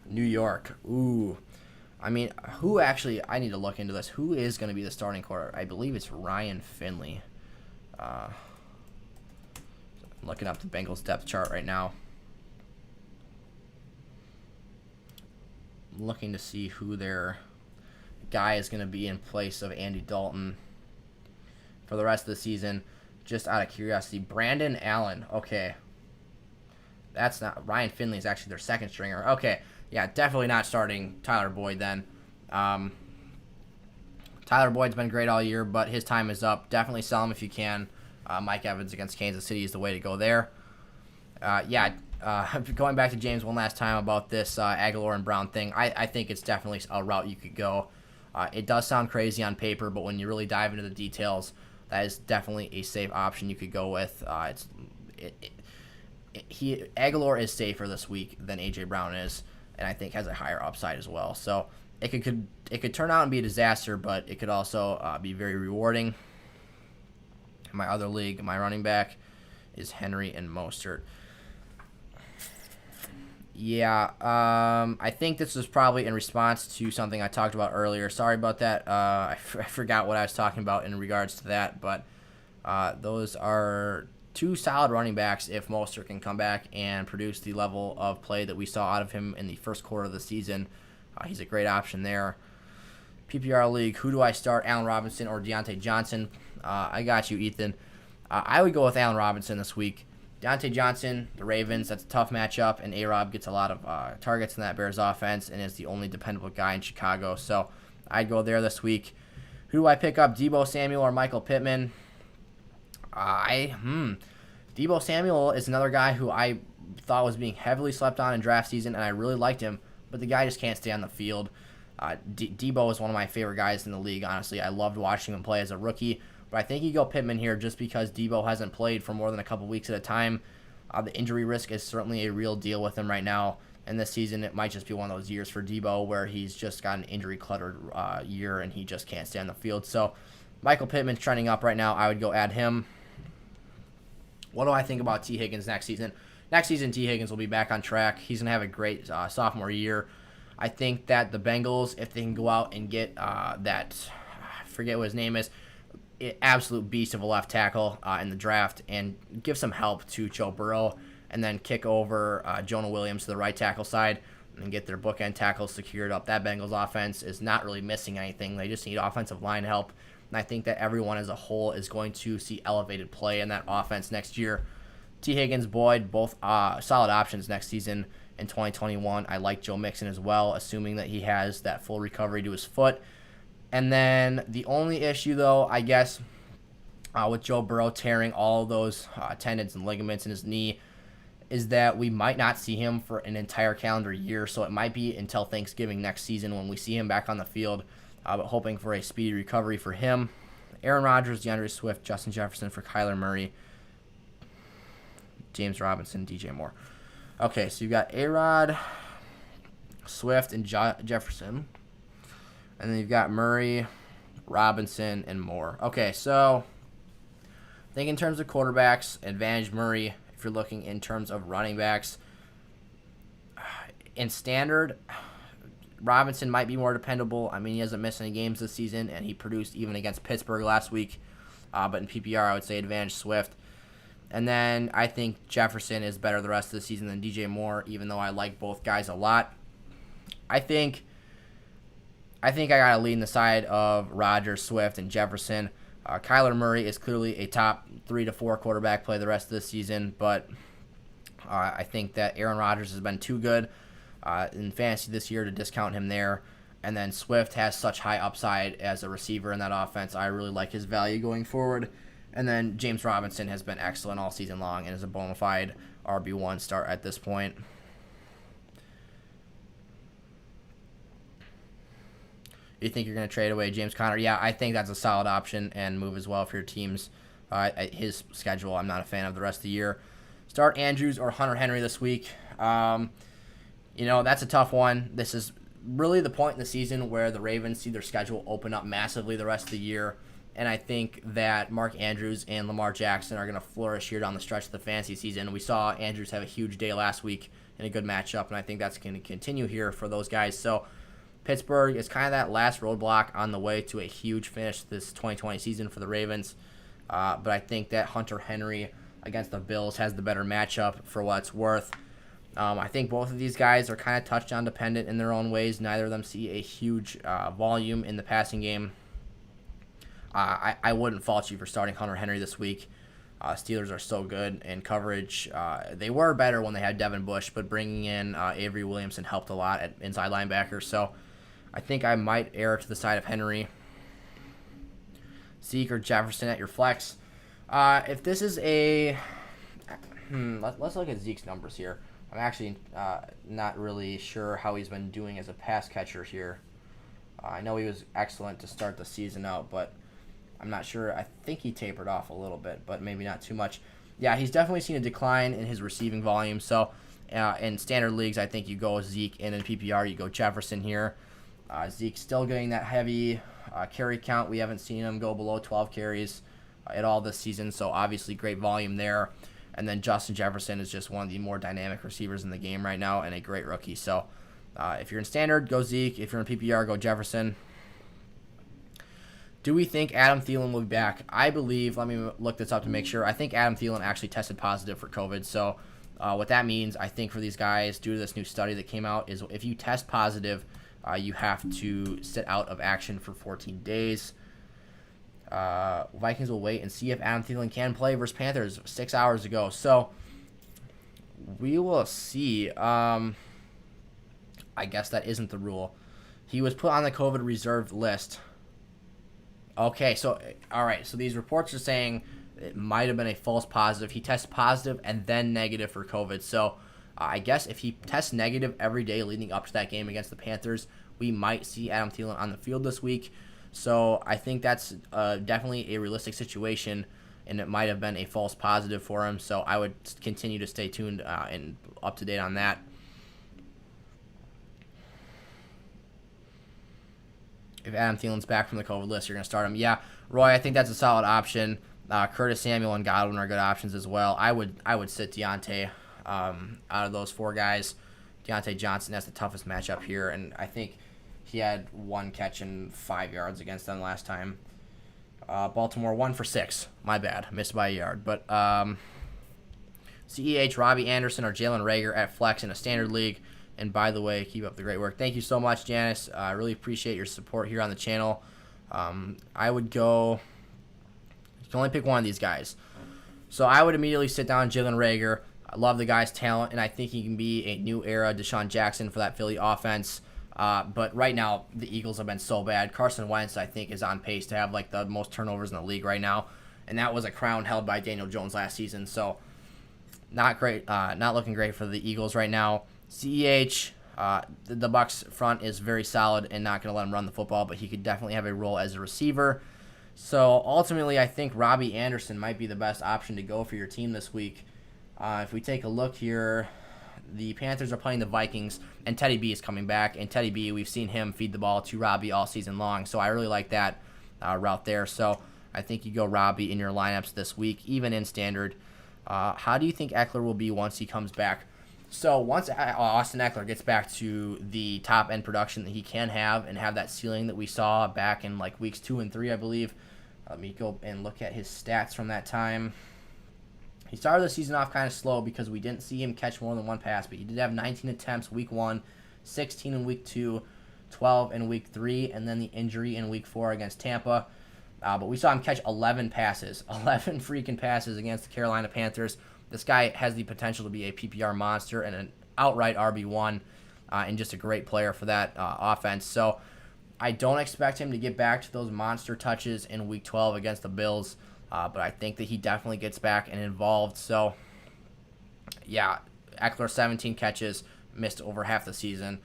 New York. Ooh, I mean, who actually? I need to look into this. Who is going to be the starting quarterback? I believe it's Ryan Finley. Looking up the Bengals depth chart right now. I'm looking to see who their guy is going to be in place of Andy Dalton for the rest of the season, just out of curiosity. Brandon Allen. Okay. That's not... Ryan Finley is actually their second stringer. Okay. Yeah, definitely not starting Tyler Boyd then. Tyler Boyd's been great all year, but his time is up. Definitely sell him if you can. Mike Evans against Kansas City is the way to go there. Going back to James one last time about this Aguilar and Brown thing, I think it's definitely a route you could go. It does sound crazy on paper, but when you really dive into the details, that is definitely a safe option you could go with. Aguilar is safer this week than A.J. Brown is, and I think has a higher upside as well. So it could turn out and be a disaster, but it could also be very rewarding. My other league, my running back is Henry and Mostert. Yeah, I think this was probably in response to something I talked about earlier. Sorry about that. I forgot what I was talking about in regards to that, but those are 2 solid running backs if Mostert can come back and produce the level of play that we saw out of him in the first quarter of the season. He's a great option there. PPR league, who do I start, Allen Robinson or Deontay Johnson? I got you, Ethan. I would go with Allen Robinson this week. Deontay Johnson, the Ravens, that's a tough matchup, and A-Rob gets a lot of targets in that Bears offense and is the only dependable guy in Chicago. So I'd go there this week. Who do I pick up, Deebo Samuel or Michael Pittman? Deebo Samuel is another guy who I thought was being heavily slept on in draft season, and I really liked him, but the guy just can't stay on the field. Deebo is one of my favorite guys in the league, honestly. I loved watching him play as a rookie, but I think you go Pittman here just because Deebo hasn't played for more than a couple weeks at a time. The injury risk is certainly a real deal with him right now, and this season it might just be one of those years for Deebo where he's just got an injury-cluttered year and he just can't stay on the field. So Michael Pittman's trending up right now. I would go add him. What do I think about T. Higgins next season? Next season, T. Higgins will be back on track. He's going to have a great sophomore year. I think that the Bengals, if they can go out and get I forget what his name is, absolute beast of a left tackle in the draft and give some help to Joe Burrow and then kick over Jonah Williams to the right tackle side and get their bookend tackles secured up. That Bengals offense is not really missing anything. They just need offensive line help. And I think that everyone as a whole is going to see elevated play in that offense next year. T. Higgins, Boyd, both solid options next season in 2021. I like Joe Mixon as well, assuming that he has that full recovery to his foot. And then the only issue, though, I guess, with Joe Burrow tearing all of those tendons and ligaments in his knee is that we might not see him for an entire calendar year. So it might be until Thanksgiving next season when we see him back on the field, but hoping for a speedy recovery for him. Aaron Rodgers, Deandre Swift, Justin Jefferson for Kyler Murray, James Robinson, DJ Moore. Okay, so you've got A-Rod, Swift, and Jefferson. And then you've got Murray, Robinson, and Moore. Okay, so I think in terms of quarterbacks, advantage Murray. If you're looking in terms of running backs, in standard, Robinson might be more dependable. I mean, he hasn't missed any games this season, and he produced even against Pittsburgh last week. But in PPR, I would say advantage Swift. And then I think Jefferson is better the rest of the season than DJ Moore, even though I like both guys a lot. I think I got to lean the side of Rodgers, Swift, and Jefferson. Kyler Murray is clearly a top 3 to 4 quarterback play the rest of the season, but I think that Aaron Rodgers has been too good in fantasy this year to discount him there. And then Swift has such high upside as a receiver in that offense. I really like his value going forward. And then James Robinson has been excellent all season long and is a bona fide RB1 start at this point. You think you're going to trade away James Conner? Yeah, I think that's a solid option and move as well for your teams. His schedule, I'm not a fan of the rest of the year. Start Andrews or Hunter Henry this week. That's a tough one. This is really the point in the season where the Ravens see their schedule open up massively the rest of the year. And I think that Mark Andrews and Lamar Jackson are going to flourish here down the stretch of the fantasy season. We saw Andrews have a huge day last week in a good matchup, and I think that's going to continue here for those guys. So Pittsburgh is kind of that last roadblock on the way to a huge finish this 2020 season for the Ravens. But I think that Hunter Henry against the Bills has the better matchup for what it's worth. I think both of these guys are kind of touchdown dependent in their own ways. Neither of them see a huge volume in the passing game. I wouldn't fault you for starting Hunter Henry this week. Steelers are so good in coverage. They were better when they had Devin Bush, but bringing in Avery Williamson helped a lot at inside linebacker. So I think I might err to the side of Henry. Zeke or Jefferson at your flex. If this is a... let's look at Zeke's numbers here. I'm actually not really sure how he's been doing as a pass catcher here. I know he was excellent to start the season out, but I'm not sure. I think he tapered off a little bit, but maybe not too much. Yeah, he's definitely seen a decline in his receiving volume. So in standard leagues, I think you go Zeke, and in PPR, you go Jefferson here. Zeke's still getting that heavy carry count. We haven't seen him go below 12 carries at all this season, so obviously great volume there. And then Justin Jefferson is just one of the more dynamic receivers in the game right now and a great rookie. So if you're in standard, go Zeke. If you're in PPR, go Jefferson. Do we think Adam Thielen will be back? I believe, let me look this up to make sure. I think Adam Thielen actually tested positive for COVID. So what that means, I think, for these guys, due to this new study that came out, is if you test positive you have to sit out of action for 14 days. Vikings will wait and see if Adam Thielen can play versus Panthers 6 hours ago. So we will see. I guess that isn't the rule. He was put on the COVID reserve list. Okay, so all right. So these reports are saying it might have been a false positive. He tested positive and then negative for COVID. So I guess if he tests negative every day leading up to that game against the Panthers, we might see Adam Thielen on the field this week. So I think that's definitely a realistic situation, and it might have been a false positive for him. So I would continue to stay tuned and up to date on that. If Adam Thielen's back from the COVID list, you're going to start him. Yeah, Roy, I think that's a solid option. Curtis Samuel and Godwin are good options as well. I would sit Deontay out of those four guys. Deontay Johnson has the toughest matchup here, and I think he had one catch and 5 yards against them last time. Baltimore 1 for 6. My bad. Missed by a yard. But CEH, Robbie Anderson, or Jalen Reagor at flex in a standard league. And by the way, keep up the great work. Thank you so much, Janice. I really appreciate your support here on the channel. I would go... You can only pick one of these guys. So I would immediately sit down Jalen Reagor. I love the guy's talent, and I think he can be a new era Deshaun Jackson for that Philly offense. But right now, the Eagles have been so bad. Carson Wentz, I think, is on pace to have like the most turnovers in the league right now. And that was a crown held by Daniel Jones last season. So not great, not looking great for the Eagles right now. CEH, the Bucs front is very solid and not going to let him run the football, but he could definitely have a role as a receiver. So ultimately, I think Robbie Anderson might be the best option to go for your team this week. If we take a look here, the Panthers are playing the Vikings, and Teddy B is coming back. And Teddy B, we've seen him feed the ball to Robbie all season long, so I really like that route there. So I think you go Robbie in your lineups this week, even in standard. How do you think Eckler will be once he comes back? So once Austin Eckler gets back to the top-end production that he can have and have that ceiling that we saw back in like weeks 2 and 3, I believe. Let me go and look at his stats from that time. He started the season off kind of slow because we didn't see him catch more than one pass, but he did have 19 attempts week 1, 16 in week 2, 12 in week 3, and then the injury in week 4 against Tampa. But we saw him catch 11 passes, 11 freaking passes against the Carolina Panthers. This guy has the potential to be a PPR monster and an outright RB1 and just a great player for that offense. So I don't expect him to get back to those monster touches in week 12 against the Bills. But I think that he definitely gets back and involved. So, yeah, Eckler, 17 catches, missed over half the season.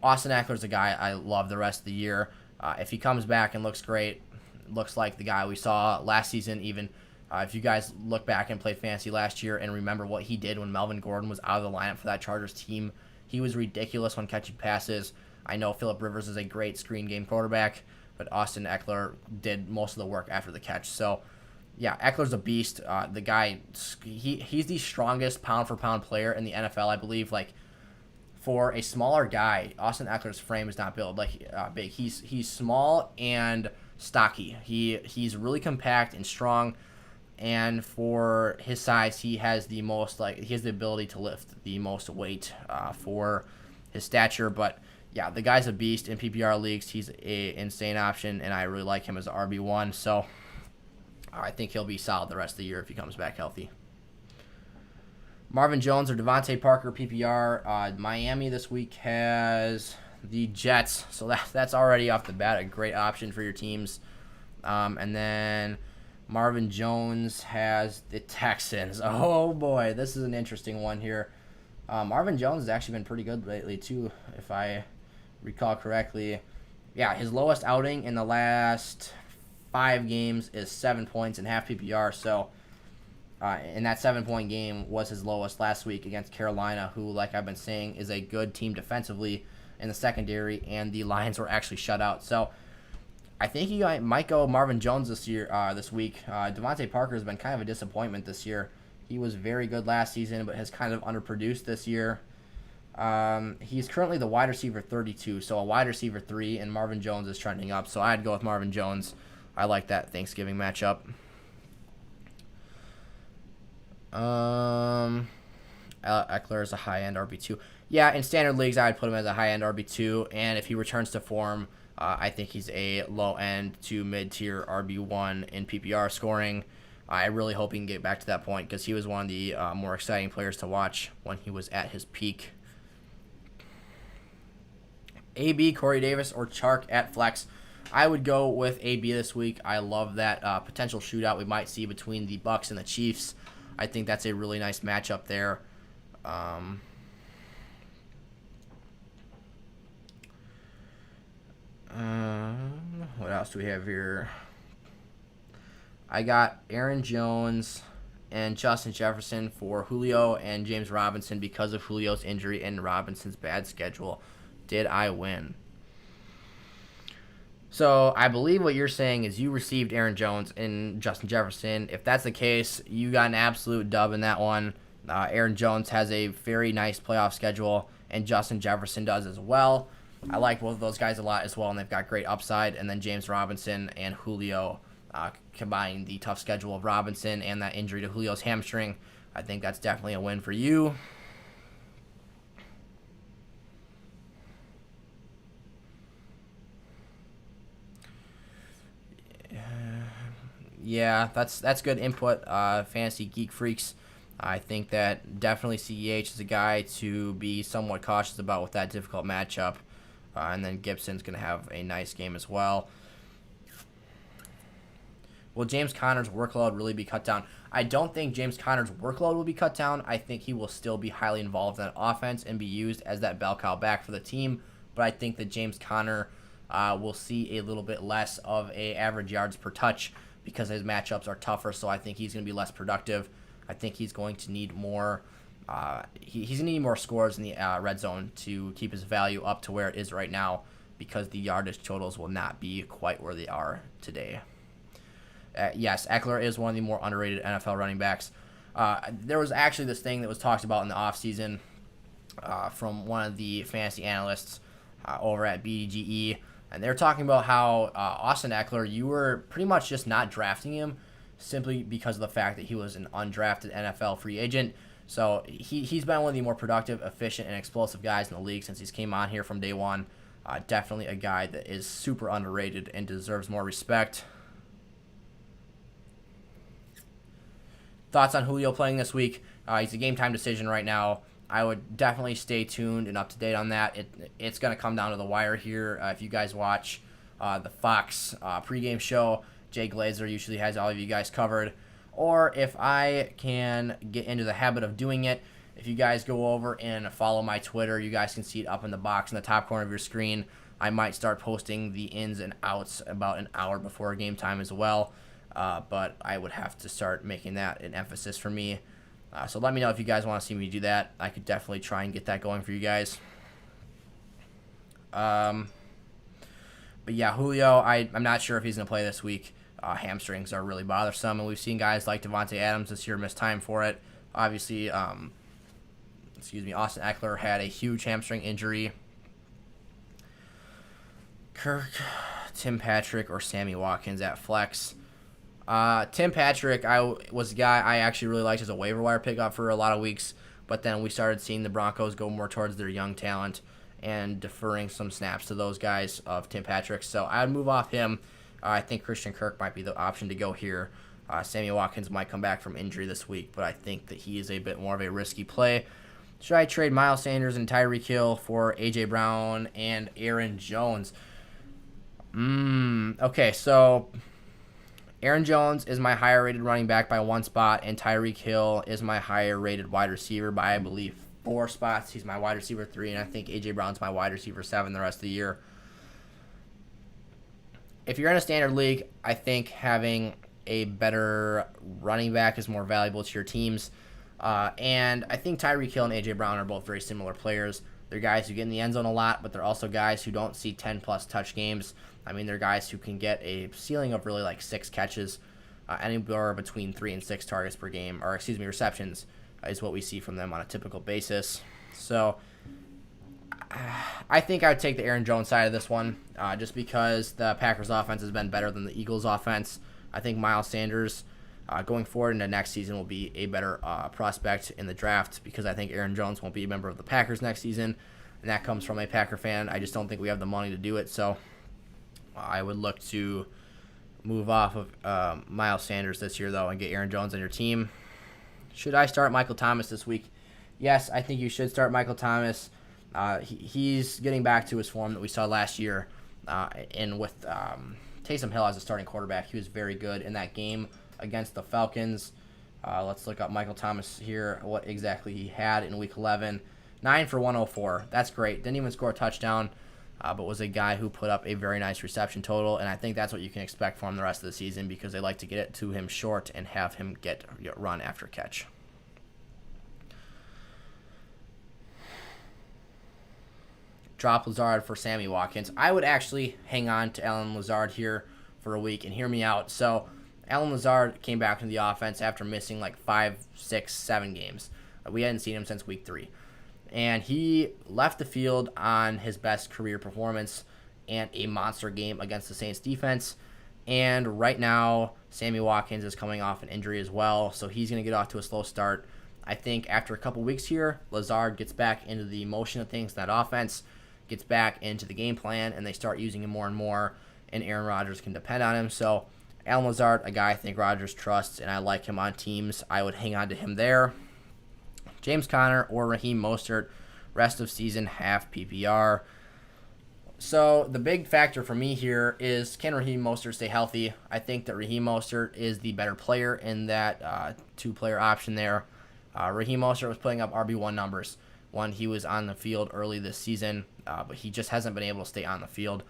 Austin Eckler's a guy I love the rest of the year. If he comes back and looks great, looks like the guy we saw last season even. If you guys look back and played fantasy last year and remember what he did when Melvin Gordon was out of the lineup for that Chargers team, he was ridiculous when catching passes. I know Phillip Rivers is a great screen game quarterback, but Austin Eckler did most of the work after the catch. So, yeah, Eckler's a beast. The guy, he's the strongest pound-for-pound player in the NFL, I believe. Like, for a smaller guy, Austin Eckler's frame is not built like big. He's small and stocky. He's really compact and strong, and for his size, he has the ability to lift the most weight for his stature. But yeah, the guy's a beast in PPR leagues. He's a insane option, and I really like him as an RB1. So I think he'll be solid the rest of the year if he comes back healthy. Marvin Jones or Devontae Parker PPR. Miami this week has the Jets, so that's already off the bat a great option for your teams. And then Marvin Jones has the Texans. Oh boy, this is an interesting one here. Marvin Jones has actually been pretty good lately too, if I recall correctly. Yeah, his lowest outing in the last 5 games is 7 points in half PPR. So, and that 7-point game was his lowest last week against Carolina, who, like I've been saying, is a good team defensively in the secondary, and the Lions were actually shut out. So, I think you might go Marvin Jones this week. Devontae Parker has been kind of a disappointment this year. He was very good last season, but has kind of underproduced this year. He's currently the wide receiver 32, so a wide receiver 3, and Marvin Jones is trending up. So I'd go with Marvin Jones. I like that Thanksgiving matchup. Eckler is a high-end RB2. Yeah, in standard leagues, I would put him as a high-end RB2, and if he returns to form, I think he's a low-end to mid-tier RB1 in PPR scoring. I really hope he can get back to that point because he was one of the more exciting players to watch when he was at his peak. AB, Corey Davis, or Chark at flex. I would go with AB this week. I love that potential shootout we might see between the Bucs and the Chiefs. I think that's a really nice matchup there. What else do we have here? I got Aaron Jones and Justin Jefferson for Julio and James Robinson because of Julio's injury and Robinson's bad schedule. Did I win? So I believe what you're saying is you received Aaron Jones and Justin Jefferson. If that's the case, you got an absolute dub in that one. Aaron Jones has a very nice playoff schedule, and Justin Jefferson does as well. I like both of those guys a lot as well, and they've got great upside. And then James Robinson and Julio, combining the tough schedule of Robinson and that injury to Julio's hamstring, I think that's definitely a win for you. Yeah, that's good input, Fantasy Geek Freaks. I think that definitely CEH is a guy to be somewhat cautious about with that difficult matchup. And then Gibson's going to have a nice game as well. Will James Conner's workload really be cut down? I don't think James Conner's workload will be cut down. I think he will still be highly involved in that offense and be used as that bell cow back for the team. But I think that James Conner will see a little bit less of a average yards per touch because his matchups are tougher. So I think he's going to be less productive. I think he's going to need more. He's going to need more scores in the red zone to keep his value up to where it is right now because the yardage totals will not be quite where they are today. Yes, Eckler is one of the more underrated NFL running backs. There was actually this thing that was talked about in the offseason from one of the fantasy analysts over at BDGE, and they're talking about how Austin Eckler, you were pretty much just not drafting him simply because of the fact that he was an undrafted NFL free agent. So he's been one of the more productive, efficient, and explosive guys in the league since he's came on here from day one. Definitely a guy that is super underrated and deserves more respect. Thoughts on Julio playing this week? He's a game-time decision right now. I would definitely stay tuned and up to date on that. It's going to come down to the wire here. If you guys watch the Fox pregame show, Jay Glazer usually has all of you guys covered. Or if I can get into the habit of doing it, if you guys go over and follow my Twitter, you guys can see it up in the box in the top corner of your screen. I might start posting the ins and outs about an hour before game time as well. But I would have to start making that an emphasis for me. So let me know if you guys want to see me do that. I could definitely try and get that going for you guys. But yeah, Julio, I'm not sure if he's going to play this week. Hamstrings are really bothersome, and we've seen guys like Devonta Adams this year miss time for it. Obviously, Austin Eckler had a huge hamstring injury. Kirk, Tim Patrick, or Sammy Watkins at flex. Tim Patrick, was a guy I actually really liked as a waiver wire pickup for a lot of weeks, but then we started seeing the Broncos go more towards their young talent and deferring some snaps to those guys of Tim Patrick. So I would move off him. I think Christian Kirk might be the option to go here. Sammy Watkins might come back from injury this week, but I think that he is a bit more of a risky play. Should I trade Miles Sanders and Tyreek Hill for A.J. Brown and Aaron Jones? Okay, so Aaron Jones is my higher rated running back by one spot, and Tyreek Hill is my higher rated wide receiver by, I believe, 4 spots. He's my wide receiver 3, and I think A.J. Brown's my wide receiver 7 the rest of the year. If you're in a standard league, I think having a better running back is more valuable to your teams. And I think Tyreek Hill and A.J. Brown are both very similar players. They're guys who get in the end zone a lot, but they're also guys who don't see 10-plus touch games. I mean, they're guys who can get a ceiling of really like 6 catches, anywhere between 3 and 6 targets per game, or receptions is what we see from them on a typical basis. So I think I would take the Aaron Jones side of this one, just because the Packers offense has been better than the Eagles offense. I think Miles Sanders going forward into next season will be a better prospect in the draft, because I think Aaron Jones won't be a member of the Packers next season, and that comes from a Packer fan. I just don't think we have the money to do it, so I would look to move off of Miles Sanders this year, though, and get Aaron Jones on your team. Should I start Michael Thomas this week? Yes, I think you should start Michael Thomas. He's getting back to his form that we saw last year, and with Taysom Hill as a starting quarterback, he was very good in that game against the Falcons. Let's look up Michael Thomas here, what exactly he had in Week 11. 9 for 104. That's great. Didn't even score a touchdown, but was a guy who put up a very nice reception total, and I think that's what you can expect from him the rest of the season, because they like to get it to him short and have him get run after catch. Drop Lazard for Sammy Watkins. I would actually hang on to Allen Lazard here for a week, and hear me out. So Allen Lazard came back into the offense after missing like 5, 6, 7 games. We hadn't seen him since Week 3. And he left the field on his best career performance and a monster game against the Saints defense. And right now, Sammy Watkins is coming off an injury as well, so he's going to get off to a slow start. I think after a couple weeks here, Lazard gets back into the motion of things, that offense gets back into the game plan, and they start using him more and more, and Aaron Rodgers can depend on him. So Allen Lazard, a guy I think Rodgers trusts, and I like him on teams. I would hang on to him there. James Conner or Raheem Mostert, rest of season, half PPR. So the big factor for me here is, can Raheem Mostert stay healthy? I think that Raheem Mostert is the better player in that two-player option there. Raheem Mostert was putting up RB1 numbers when he was on the field early this season, but he just hasn't been able to stay on the field.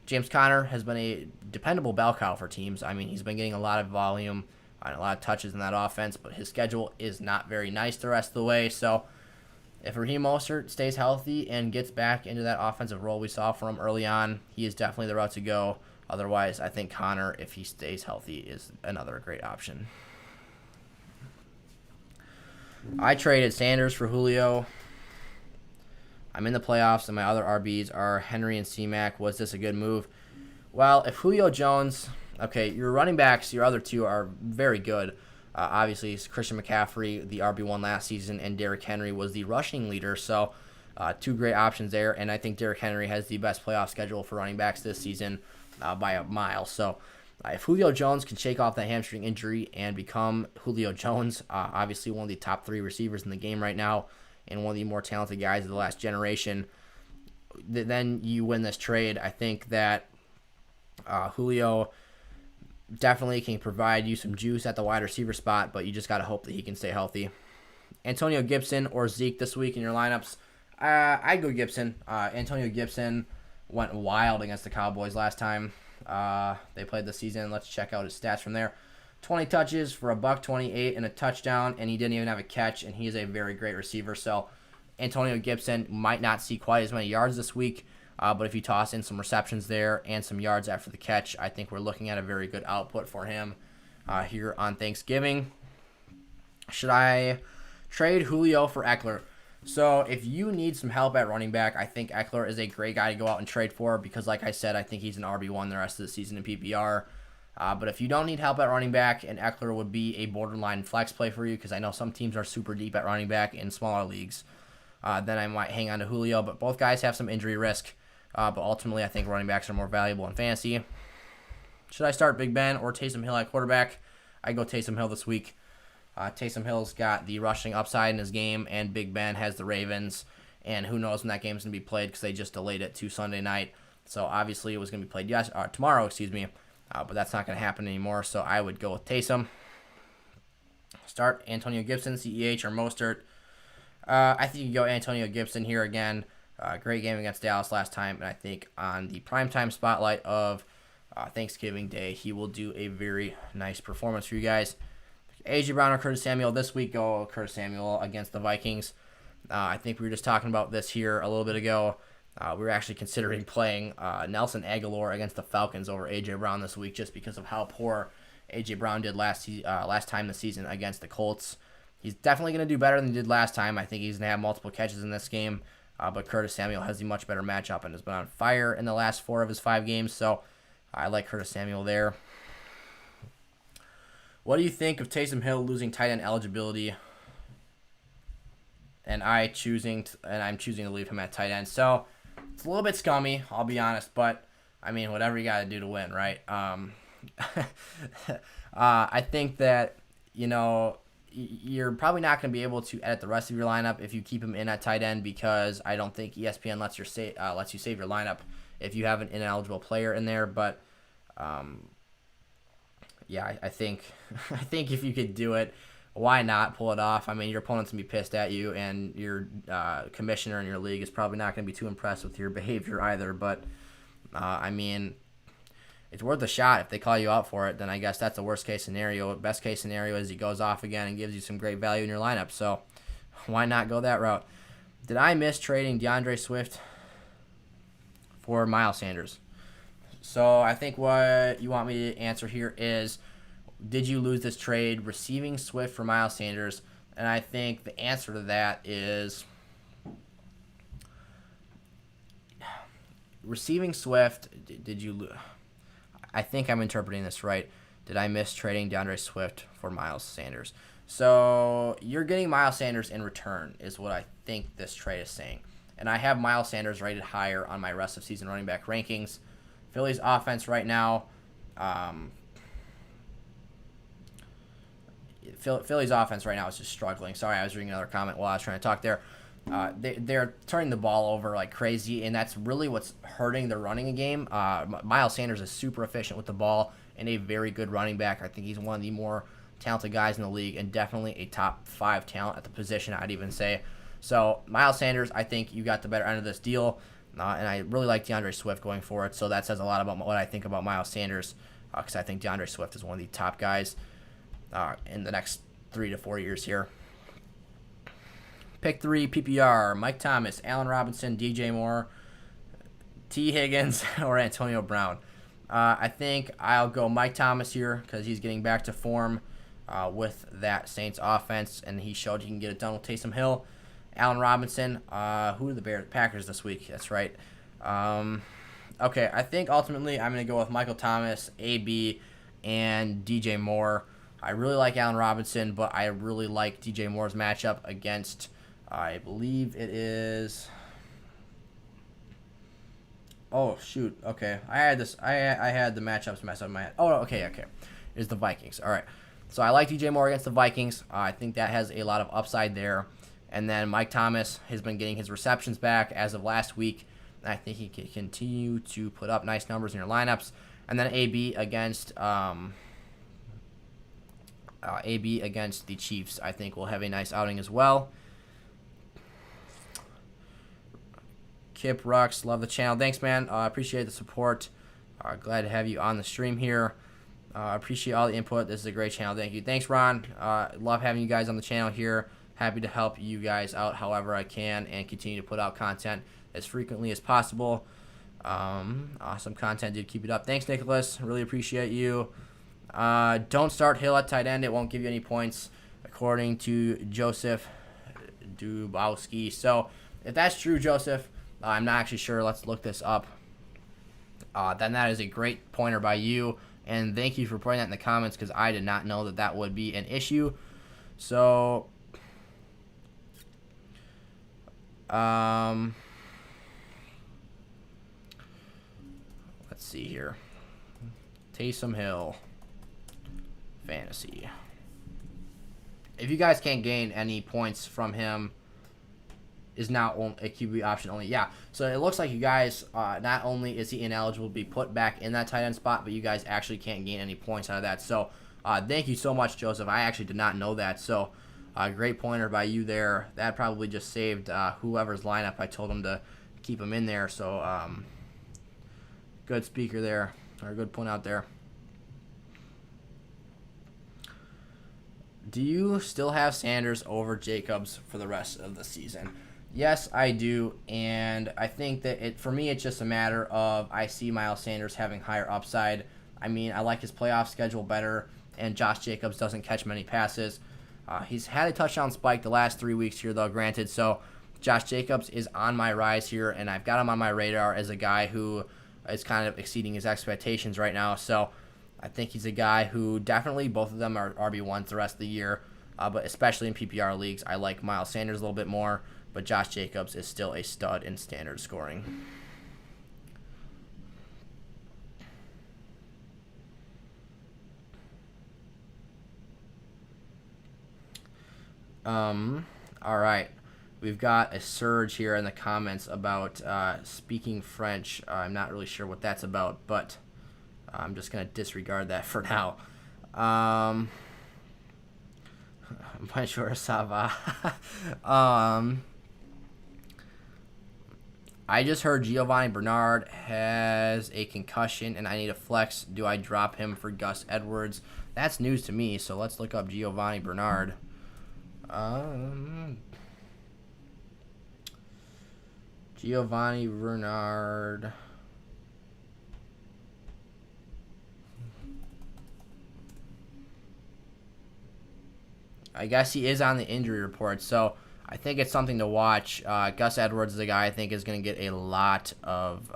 James Conner has been a dependable bell cow for teams. I mean, he's been getting a lot of volume and a lot of touches in that offense, but his schedule is not very nice the rest of the way. So if Raheem Mostert stays healthy and gets back into that offensive role we saw from him early on, he is definitely the route to go. Otherwise, I think Conner, if he stays healthy, is another great option. I traded Sanders for Julio. I'm in the playoffs, and my other RBs are Henry and C-Mac. Was this a good move? Well, if Julio Jones... Okay, your running backs, your other two are very good. Obviously, it's Christian McCaffrey, the RB1 last season, and Derrick Henry was the rushing leader. So, two great options there. And I think Derrick Henry has the best playoff schedule for running backs this season by a mile. So, if Julio Jones can shake off that hamstring injury and become Julio Jones, obviously one of the top 3 receivers in the game right now, and one of the more talented guys of the last generation, then you win this trade. I think that Julio definitely can provide you some juice at the wide receiver spot, but you just got to hope that he can stay healthy. Antonio Gibson or Zeke this week in your lineups? I'd go Gibson. Antonio Gibson went wild against the Cowboys last time they played the season. Let's check out his stats from there. 20 touches for $128 and a touchdown, and he didn't even have a catch, and he's a very great receiver. So Antonio Gibson might not see quite as many yards this week, but if you toss in some receptions there and some yards after the catch, I think we're looking at a very good output for him here on Thanksgiving. Should I trade Julio for Eckler? So if you need some help at running back, I think Eckler is a great guy to go out and trade for, because like I said, I think he's an RB1 the rest of the season in PPR. But if you don't need help at running back, and Eckler would be a borderline flex play for you, because I know some teams are super deep at running back in smaller leagues, then I might hang on to Julio. But both guys have some injury risk. But ultimately, I think running backs are more valuable in fantasy. Should I start Big Ben or Taysom Hill at quarterback? I go Taysom Hill this week. Taysom Hill's got the rushing upside in his game, and Big Ben has the Ravens. And who knows when that game's going to be played, because they just delayed it to Sunday night. So obviously it was going to be played tomorrow, but that's not going to happen anymore. So I would go with Taysom. Start Antonio Gibson, CEH, or Mostert. I think you go Antonio Gibson here again. Great game against Dallas last time, and I think on the primetime spotlight of Thanksgiving Day, he will do a very nice performance for you guys. A.J. Brown or Curtis Samuel this week? Go Curtis Samuel against the Vikings. I think we were just talking about this here a little bit ago. We were actually considering playing Nelson Aguilar against the Falcons over A.J. Brown this week, just because of how poor A.J. Brown did last time this season against the Colts. He's definitely going to do better than he did last time. I think he's going to have multiple catches in this game. But Curtis Samuel has the much better matchup and has been on fire in the last 4 of his 5 games. So I like Curtis Samuel there. What do you think of Taysom Hill losing tight end eligibility? And I'm choosing to leave him at tight end. So it's a little bit scummy, I'll be honest, but I mean, whatever you got to do to win, right? I think that, you're probably not going to be able to edit the rest of your lineup if you keep him in at tight end, because I don't think ESPN lets you save your lineup if you have an ineligible player in there. But yeah, I think if you could do it, why not pull it off? I mean, your opponent's going to be pissed at you, and your commissioner in your league is probably not going to be too impressed with your behavior either. But, I mean, it's worth a shot. If they call you out for it, then I guess that's the worst-case scenario. Best-case scenario is he goes off again and gives you some great value in your lineup. So why not go that route? Did I miss trading Deandre Swift for Miles Sanders? So I think what you want me to answer here is, did you lose this trade receiving Swift for Miles Sanders? And I think the answer to that is receiving Swift. Did you lose? I think I'm interpreting this right. Did I miss trading DeAndre Swift for Miles Sanders? So you're getting Miles Sanders in return is what I think this trade is saying. And I have Miles Sanders rated higher on my rest of season running back rankings. Philly's offense right now, Philly's offense right now is just struggling. Sorry, I was reading another comment while I was trying to talk there. They're turning the ball over like crazy, and that's really what's hurting their running game. Miles Sanders is super efficient with the ball and a very good running back. I think he's one of the more talented guys in the league, and definitely a top 5 talent at the position, I'd even say. So Miles Sanders, I think you got the better end of this deal, and I really like DeAndre Swift going for it. So that says a lot about what I think about Miles Sanders, because I think DeAndre Swift is one of the top guys in the next 3 to 4 years here. Pick 3 PPR: Mike Thomas, Allen Robinson, DJ Moore, T. Higgins, or Antonio Brown. I think I'll go Mike Thomas here because he's getting back to form with that Saints offense, and he showed he can get it done with Taysom Hill. Allen Robinson, who are the Packers this week? That's right. Okay, I think ultimately I'm going to go with Michael Thomas, AB, and DJ Moore. I really like Allen Robinson, but I really like DJ Moore's matchup against, I believe it is... Oh, shoot. Okay. I had the matchups messed up in my head. Oh, okay. It's the Vikings. All right. So I like DJ Moore against the Vikings. I think that has a lot of upside there. And then Mike Thomas has been getting his receptions back as of last week. And I think he can continue to put up nice numbers in your lineups. And then AB against the Chiefs, I think will have a nice outing as well. Kip Rux, love the channel. Thanks, man. Appreciate the support. Glad to have you on the stream here. Appreciate all the input. This is a great channel. Thank you. Thanks, Ron. Love having you guys on the channel here. Happy to help you guys out however I can and continue to put out content as frequently as possible. Awesome content, dude. Keep it up. Thanks, Nicholas. Really appreciate you. Don't start Hill at tight end. It won't give you any points, according to Joseph Dubowski. So if that's true, Joseph, I'm not actually sure. Let's look this up. Then that is a great pointer by you. And thank you for putting that in the comments because I did not know that would be an issue. So, let's see here. Taysom Hill. Fantasy. If you guys can't gain any points from him, is now a QB option only. Yeah, so it looks like you guys, not only is he ineligible to be put back in that tight end spot, but you guys actually can't gain any points out of that. So thank you so much, Joseph. I actually did not know that. So great pointer by you there. That probably just saved whoever's lineup. I told him to keep him in there. So good speaker there, or good point out there. Do you still have Sanders over Jacobs for the rest of the season? Yes, I do, and I think that for me, it's just a matter of I see Miles Sanders having higher upside. I mean, I like his playoff schedule better, and Josh Jacobs doesn't catch many passes. He's had a touchdown spike the last 3 weeks here, though, granted, so Josh Jacobs is on my rise here, and I've got him on my radar as a guy who is kind of exceeding his expectations right now, so I think he's a guy who definitely, both of them are RB1s the rest of the year, but especially in PPR leagues, I like Miles Sanders a little bit more, but Josh Jacobs is still a stud in standard scoring. All right. We've got a surge here in the comments about speaking French. I'm not really sure what that's about, but I'm just going to disregard that for now. Bonjour, ça va? I just heard Giovanni Bernard has a concussion, and I need a flex. Do I drop him for Gus Edwards? That's news to me, so let's look up Giovanni Bernard. Giovanni Bernard. I guess he is on the injury report, so I think it's something to watch. Gus Edwards is a guy I think is going to get a lot of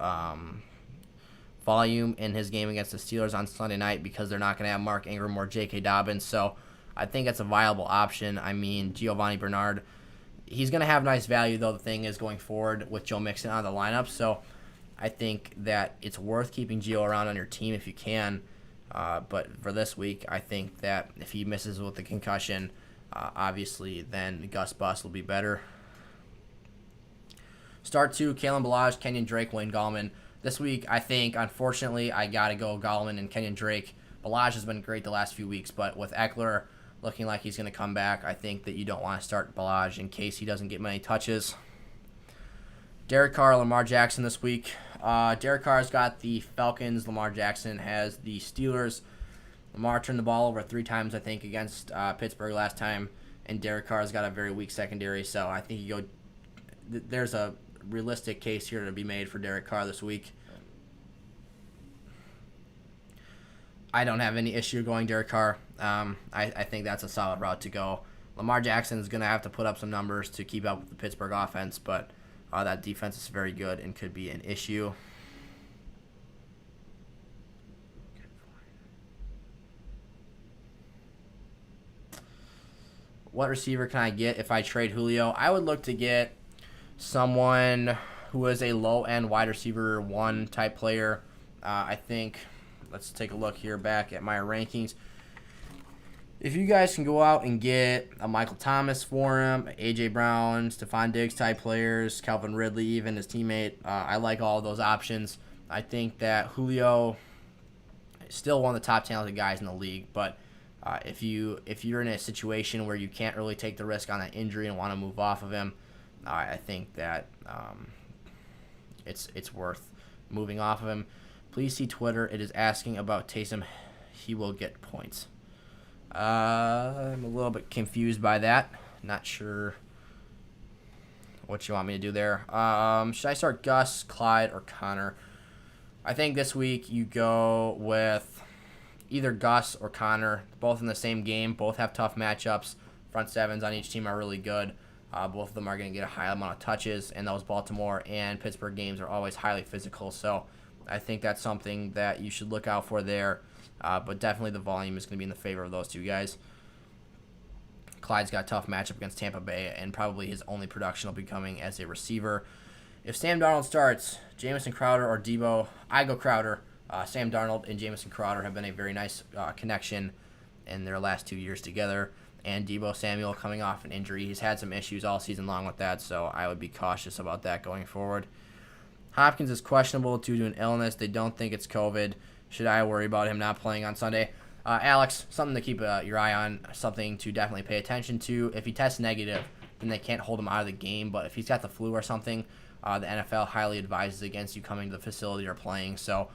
volume in his game against the Steelers on Sunday night because they're not going to have Mark Ingram or Jk Dobbins, so I think it's a viable option. I mean, Giovanni Bernard, he's going to have nice value, though. The thing is going forward with Joe Mixon out of the lineup, so I think that it's worth keeping Gio around on your team if you can. But for this week, I think that if he misses with the concussion, obviously then Gus Bus will be better. Start 2, Kalen Ballage, Kenyon Drake, Wayne Gallman. This week, I think, unfortunately, I got to go Gallman and Kenyon Drake. Ballage has been great the last few weeks, but with Eckler looking like he's going to come back, I think that you don't want to start Ballage in case he doesn't get many touches. Derek Carr, Lamar Jackson this week. Derek Carr's got the Falcons. Lamar Jackson has the Steelers. Lamar turned the ball over 3 times, I think, against Pittsburgh last time, and Derek Carr's got a very weak secondary, so I think there's a realistic case here to be made for Derek Carr this week. I don't have any issue going Derek Carr. I think that's a solid route to go. Lamar Jackson is going to have to put up some numbers to keep up with the Pittsburgh offense, but that defense is very good and could be an issue. What receiver can I get if I trade Julio? I would look to get someone who is a low-end wide receiver 1 type player. I think, let's take a look here back at my rankings. If you guys can go out and get a Michael Thomas for him, A.J. Brown, Stephon Diggs type players, Calvin Ridley, even his teammate, I like all of those options. I think that Julio is still one of the top talented guys in the league, but if you're in a situation where you can't really take the risk on an injury and want to move off of him, I think that it's worth moving off of him. Please see Twitter. It is asking about Taysom. He will get points. I'm a little bit confused by that. Not sure what you want me to do there. Should I start Gus, Clyde, or Connor? I think this week you go with either Gus or Connor. Both in the same game. Both have tough matchups. Front sevens on each team are really good. Both of them are going to get a high amount of touches, and those Baltimore and Pittsburgh games are always highly physical. So I think that's something that you should look out for there. But definitely the volume is going to be in the favor of those two guys. Clyde's got a tough matchup against Tampa Bay, and probably his only production will be coming as a receiver. If Sam Darnold starts, Jamison Crowder or Debo, I go Crowder. Sam Darnold and Jamison Crowder have been a very nice connection in their last 2 years together. And Debo Samuel coming off an injury. He's had some issues all season long with that, so I would be cautious about that going forward. Hopkins is questionable due to an illness. They don't think it's COVID. Should I worry about him not playing on Sunday? Alex, something to keep your eye on, something to definitely pay attention to. If he tests negative, then they can't hold him out of the game. But if he's got the flu or something, the NFL highly advises against you coming to the facility or playing. So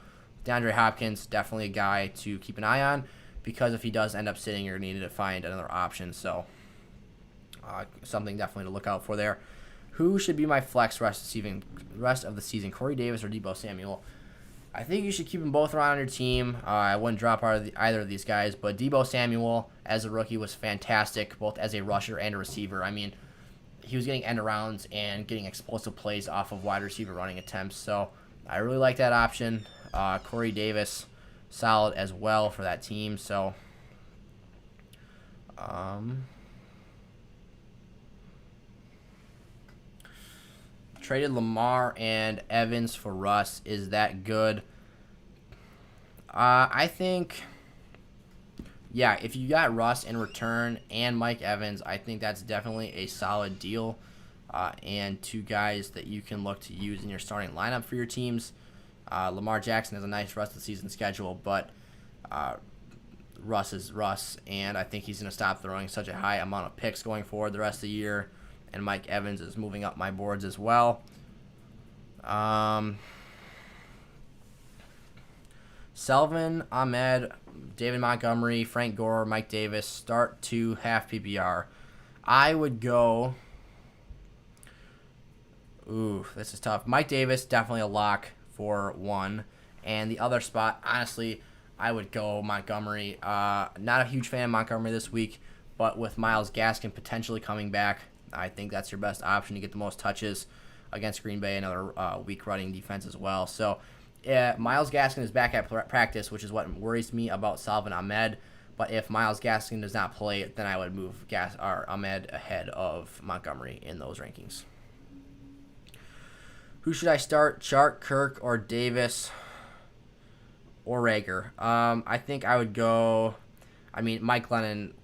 DeAndre Hopkins, definitely a guy to keep an eye on, because if he does end up sitting, you're going to need to find another option. So something definitely to look out for there. Who should be my flex rest of the season? Corey Davis or Debo Samuel? I think you should keep them both around on your team. I wouldn't drop either of these guys, but Debo Samuel as a rookie was fantastic, both as a rusher and a receiver. I mean, he was getting end arounds and getting explosive plays off of wide receiver running attempts, so I really like that option. Corey Davis, solid as well for that team. So, traded Lamar and Evans for Russ. Is that good? I think, yeah, if you got Russ in return and Mike Evans, I think that's definitely a solid deal. And two guys that you can look to use in your starting lineup for your teams. Lamar Jackson has a nice rest of the season schedule, but Russ is Russ, and I think he's going to stop throwing such a high amount of picks going forward the rest of the year. And Mike Evans is moving up my boards as well. Selvin, Ahmed, David Montgomery, Frank Gore, Mike Davis, start 2 half PPR. I would go... Ooh, this is tough. Mike Davis, definitely a lock for 1. And the other spot, honestly, I would go Montgomery. Not a huge fan of Montgomery this week, but with Myles Gaskin potentially coming back, I think that's your best option to get the most touches against Green Bay, another weak running defense as well. So, Myles Gaskin is back at practice, which is what worries me about Salvin Ahmed. But if Myles Gaskin does not play, then I would move Ahmed ahead of Montgomery in those rankings. Who should I start? Chark, Kirk, or Davis, or Rager? I think I would go... Mike Lennon,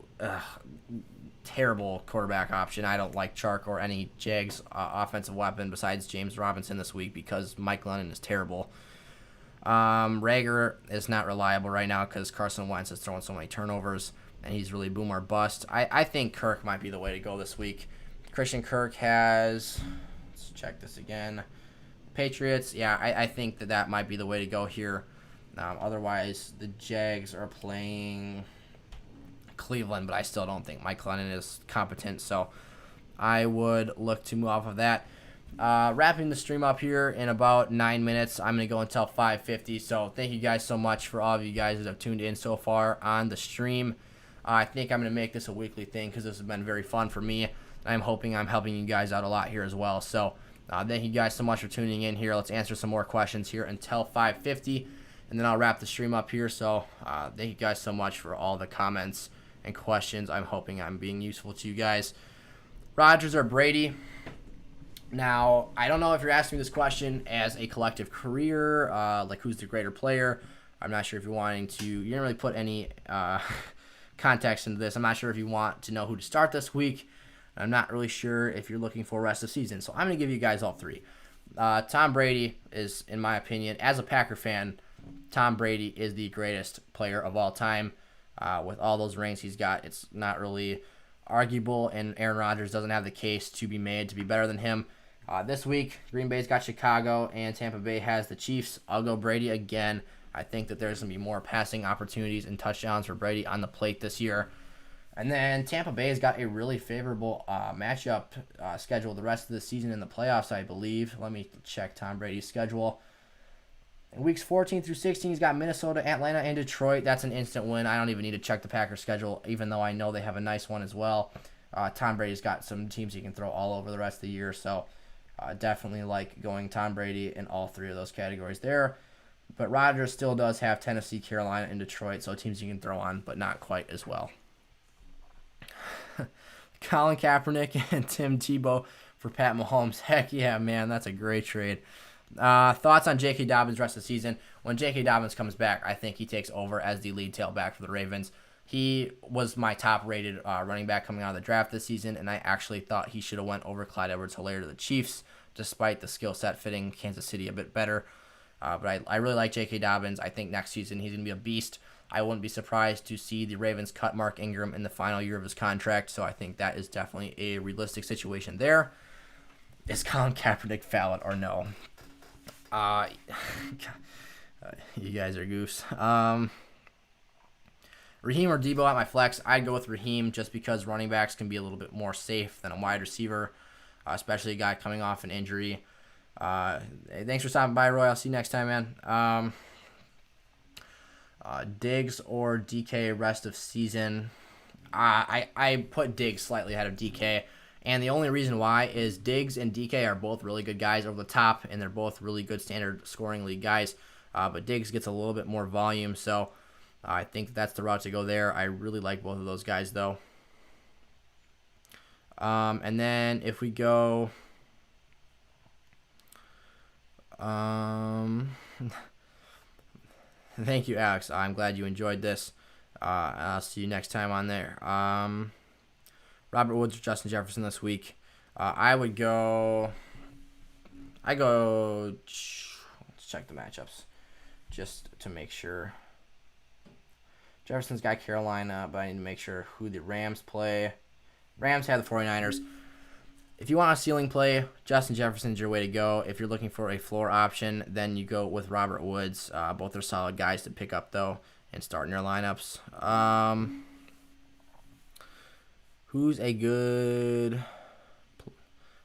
terrible quarterback option. I don't like Chark or any Jags offensive weapon besides James Robinson this week because Mike Lennon is terrible. Rager is not reliable right now because Carson Wentz is throwing so many turnovers, and he's really boom or bust. I think Kirk might be the way to go this week. Christian Kirk has... Let's check this again. Patriots, yeah, I think that might be the way to go here. Otherwise, the Jags are playing Cleveland, but I still don't think Mike Lennon is competent, so I would look to move off of that. Wrapping the stream up here in about 9 minutes. I'm going to go until 5:50, so thank you guys so much for all of you guys that have tuned in so far on the stream. I think I'm going to make this a weekly thing because this has been very fun for me. I'm hoping I'm helping you guys out a lot here as well, so thank you guys so much for tuning in here. Let's answer some more questions here until 5:50, and then I'll wrap the stream up here. So thank you guys so much for all the comments and questions. I'm hoping I'm being useful to you guys. Rodgers or Brady? Now, I don't know if you're asking me this question as a collective career, like who's the greater player. I'm not sure if you're wanting to... You didn't really put any context into this. I'm not sure if you want to know who to start this week. I'm not really sure if you're looking for rest of season. So I'm going to give you guys all three. Tom Brady is, in my opinion, as a Packer fan, Tom Brady is the greatest player of all time. With all those rings he's got, it's not really arguable, and Aaron Rodgers doesn't have the case to be made to be better than him. This week, Green Bay's got Chicago, and Tampa Bay has the Chiefs. I'll go Brady again. I think that there's going to be more passing opportunities and touchdowns for Brady on the plate this year. And then Tampa Bay has got a really favorable matchup schedule the rest of the season in the playoffs, I believe. Let me check Tom Brady's schedule. In weeks 14 through 16, he's got Minnesota, Atlanta, and Detroit. That's an instant win. I don't even need to check the Packers' schedule, even though I know they have a nice one as well. Tom Brady's got some teams he can throw all over the rest of the year, so definitely like going Tom Brady in all three of those categories there. But Rodgers still does have Tennessee, Carolina, and Detroit, so teams you can throw on, but not quite as well. Colin Kaepernick and Tim Tebow for Pat Mahomes. Heck yeah, man. That's a great trade. Thoughts on Jk Dobbins rest of the season? When Jk Dobbins comes back, I think he takes over as the lead tailback for the Ravens. He was my top-rated running back coming out of the draft this season, and I actually thought he should have went over Clyde Edwards-Helaire to the Chiefs, despite the skill set fitting Kansas City a bit better. But I really like Jk Dobbins. I think next season he's going to be a beast. I wouldn't be surprised to see the Ravens cut Mark Ingram in the final year of his contract, so I think that is definitely a realistic situation there. Is Colin Kaepernick valid or no? You guys are goose. Raheem or Debo at my flex? I'd go with Raheem just because running backs can be a little bit more safe than a wide receiver, especially a guy coming off an injury. Thanks for stopping by, Roy. I'll see you next time, man. Diggs or DK rest of season? I put Diggs slightly ahead of DK, and the only reason why is Diggs and DK are both really good guys over the top, and they're both really good standard scoring league guys. but Diggs gets a little bit more volume, so I think that's the route to go there. I really like both of those guys, though. And then if we go... Thank you, Alex. I'm glad you enjoyed this. I'll see you next time on there. Robert Woods or Justin Jefferson this week. Let's check the matchups just to make sure. Jefferson's got Carolina, but I need to make sure who the Rams play. Rams have the 49ers. If you want a ceiling play, Justin Jefferson's your way to go. If you're looking for a floor option, then you go with Robert Woods. Both are solid guys to pick up, though, and start in your lineups. Who's a good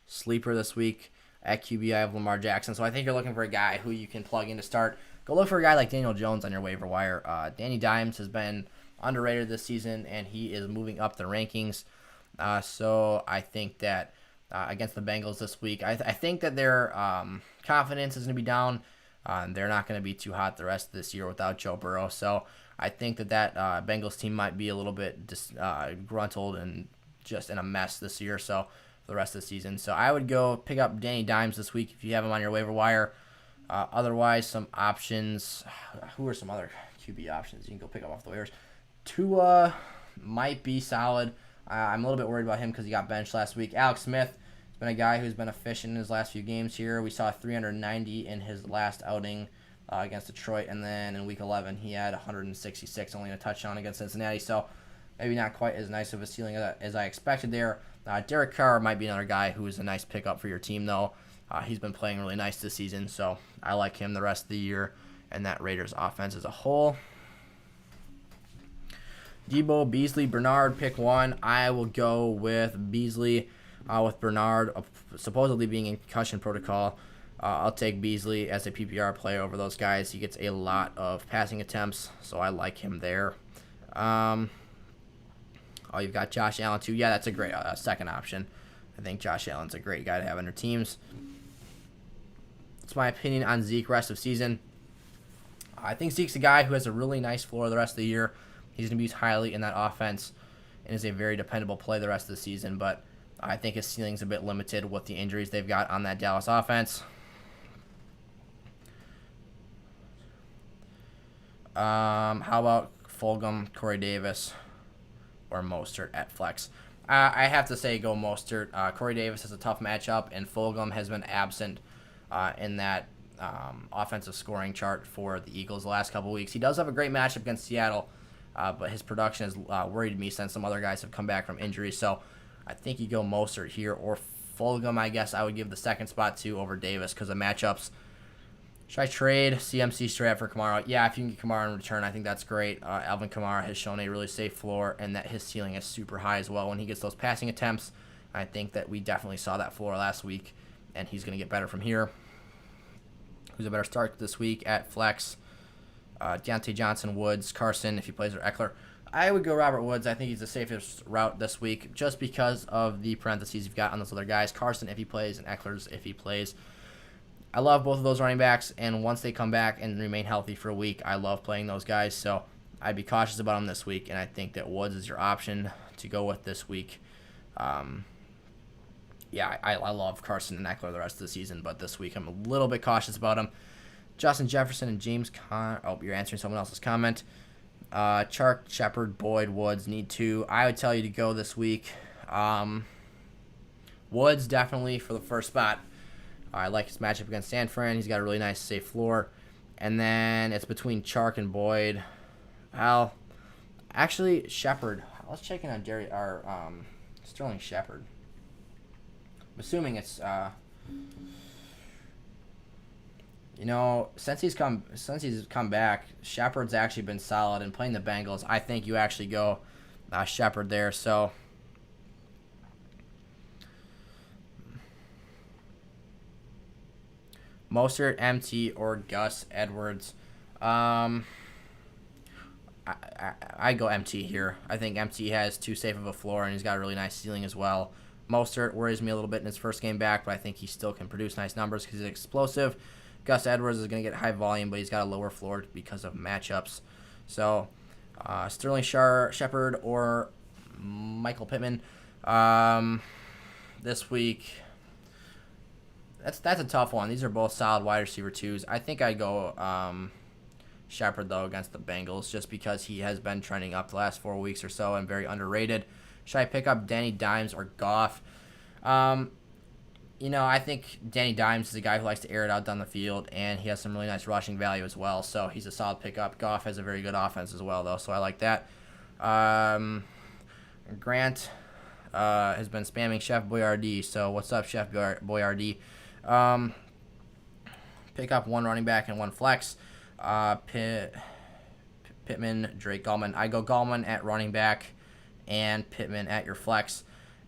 sleeper this week? At QB, I have Lamar Jackson. So I think you're looking for a guy who you can plug in to start. Go look for a guy like Daniel Jones on your waiver wire. Danny Dimes has been underrated this season, and he is moving up the rankings. So I think that against the Bengals this week, I think that their confidence is going to be down. They're not going to be too hot the rest of this year without Joe Burrow. So I think that Bengals team might be a little bit disgruntled and just in a mess this year. So for the rest of the season. So I would go pick up Danny Dimes this week if you have him on your waiver wire. Otherwise, some options. Who are some other QB options you can go pick up off the waivers? Tua might be solid. I'm a little bit worried about him because he got benched last week. Alex Smith has been a guy who's been efficient in his last few games here. We saw 390 in his last outing against Detroit, and then in Week 11 he had 166, only a touchdown against Cincinnati. So maybe not quite as nice of a ceiling as I expected there. Derek Carr might be another guy who is a nice pickup for your team, though. He's been playing really nice this season, so I like him the rest of the year and that Raiders offense as a whole. Debo, Beasley, Bernard, pick one. I will go with Beasley with Bernard supposedly being in concussion protocol. I'll take Beasley as a PPR play over those guys. He gets a lot of passing attempts, so I like him there. You've got Josh Allen, too. Yeah, that's a great second option. I think Josh Allen's a great guy to have in your teams. That's my opinion on Zeke rest of season. I think Zeke's a guy who has a really nice floor the rest of the year. He's going to be used highly in that offense and is a very dependable play the rest of the season, but I think his ceiling's a bit limited with the injuries they've got on that Dallas offense. How about Fulgham, Corey Davis, or Mostert at flex? I have to say go Mostert. Corey Davis has a tough matchup, and Fulgham has been absent in that offensive scoring chart for the Eagles the last couple weeks. He does have a great matchup against Seattle, but his production has worried me since some other guys have come back from injury. So I think you go Mostert here, or Fulgham, I guess I would give the second spot to over Davis because of matchups. Should I trade CMC straight up for Kamara? Yeah, if you can get Kamara in return, I think that's great. Alvin Kamara has shown a really safe floor, and that his ceiling is super high as well when he gets those passing attempts. I think that we definitely saw that floor last week, and he's going to get better from here. Who's a better start this week at flex? Deontay Johnson, Woods, Carson, if he plays, or Eckler. I would go Robert Woods. I think he's the safest route this week just because of the parentheses you've got on those other guys. Carson if he plays, and Eckler's if he plays. I love both of those running backs, and once they come back and remain healthy for a week, I love playing those guys. So I'd be cautious about them this week, and I think that Woods is your option to go with this week. I love Carson and Eckler the rest of the season, but this week I'm a little bit cautious about them. Justin Jefferson and James you're answering someone else's comment. Chark, Shepard, Boyd, Woods need two. I would tell you to go this week. Woods definitely for the first spot. I like his matchup against San Fran. He's got a really nice safe floor. And then it's between Chark and Boyd. Well, actually, Shepard. Let's check in on Sterling Shepard. I'm assuming it's since he's come back, Shepard's actually been solid and playing the Bengals. I think you actually go Shepard there. So Mostert, MT, or Gus Edwards. I go MT here. I think MT has too safe of a floor, and he's got a really nice ceiling as well. Mostert worries me a little bit in his first game back, but I think he still can produce nice numbers because he's explosive. Gus Edwards is going to get high volume, but he's got a lower floor because of matchups. So Sterling Shepard or Michael Pittman this week. That's a tough one. These are both solid wide receiver twos. I think I'd go Shepard, though, against the Bengals, just because he has been trending up the last 4 weeks or so and very underrated. Should I pick up Danny Dimes or Goff? I think Danny Dimes is a guy who likes to air it out down the field, and he has some really nice rushing value as well, so he's a solid pickup. Goff has a very good offense as well, though, so I like that. Grant has been spamming Chef Boyardee, so what's up, Chef Boyardee? Pick up one running back and one flex. Pittman, Drake, Gallman. I go Gallman at running back and Pittman at your flex.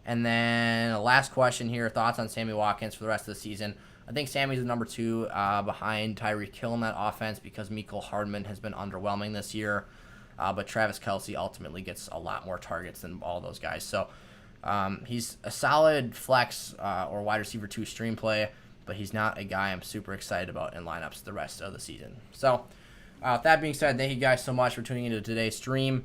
And then last question here, thoughts on Sammy Watkins for the rest of the season. I think Sammy's the number 2 behind Tyreek Hill in that offense because Mecole Hardman has been underwhelming this year. But Travis Kelce ultimately gets a lot more targets than all those guys. So he's a solid flex or wide receiver 2 stream play, but he's not a guy I'm super excited about in lineups the rest of the season. So with that being said, thank you guys so much for tuning into today's stream.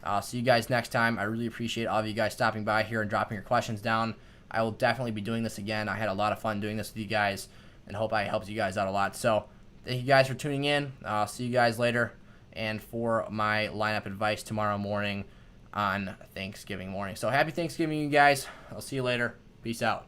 I'll see you guys next time. I really appreciate all of you guys stopping by here and dropping your questions down. I will definitely be doing this again. I had a lot of fun doing this with you guys and hope I helped you guys out a lot. So thank you guys for tuning in. I'll see you guys later. And for my lineup advice tomorrow morning on Thanksgiving morning. So happy Thanksgiving, you guys. I'll see you later. Peace out.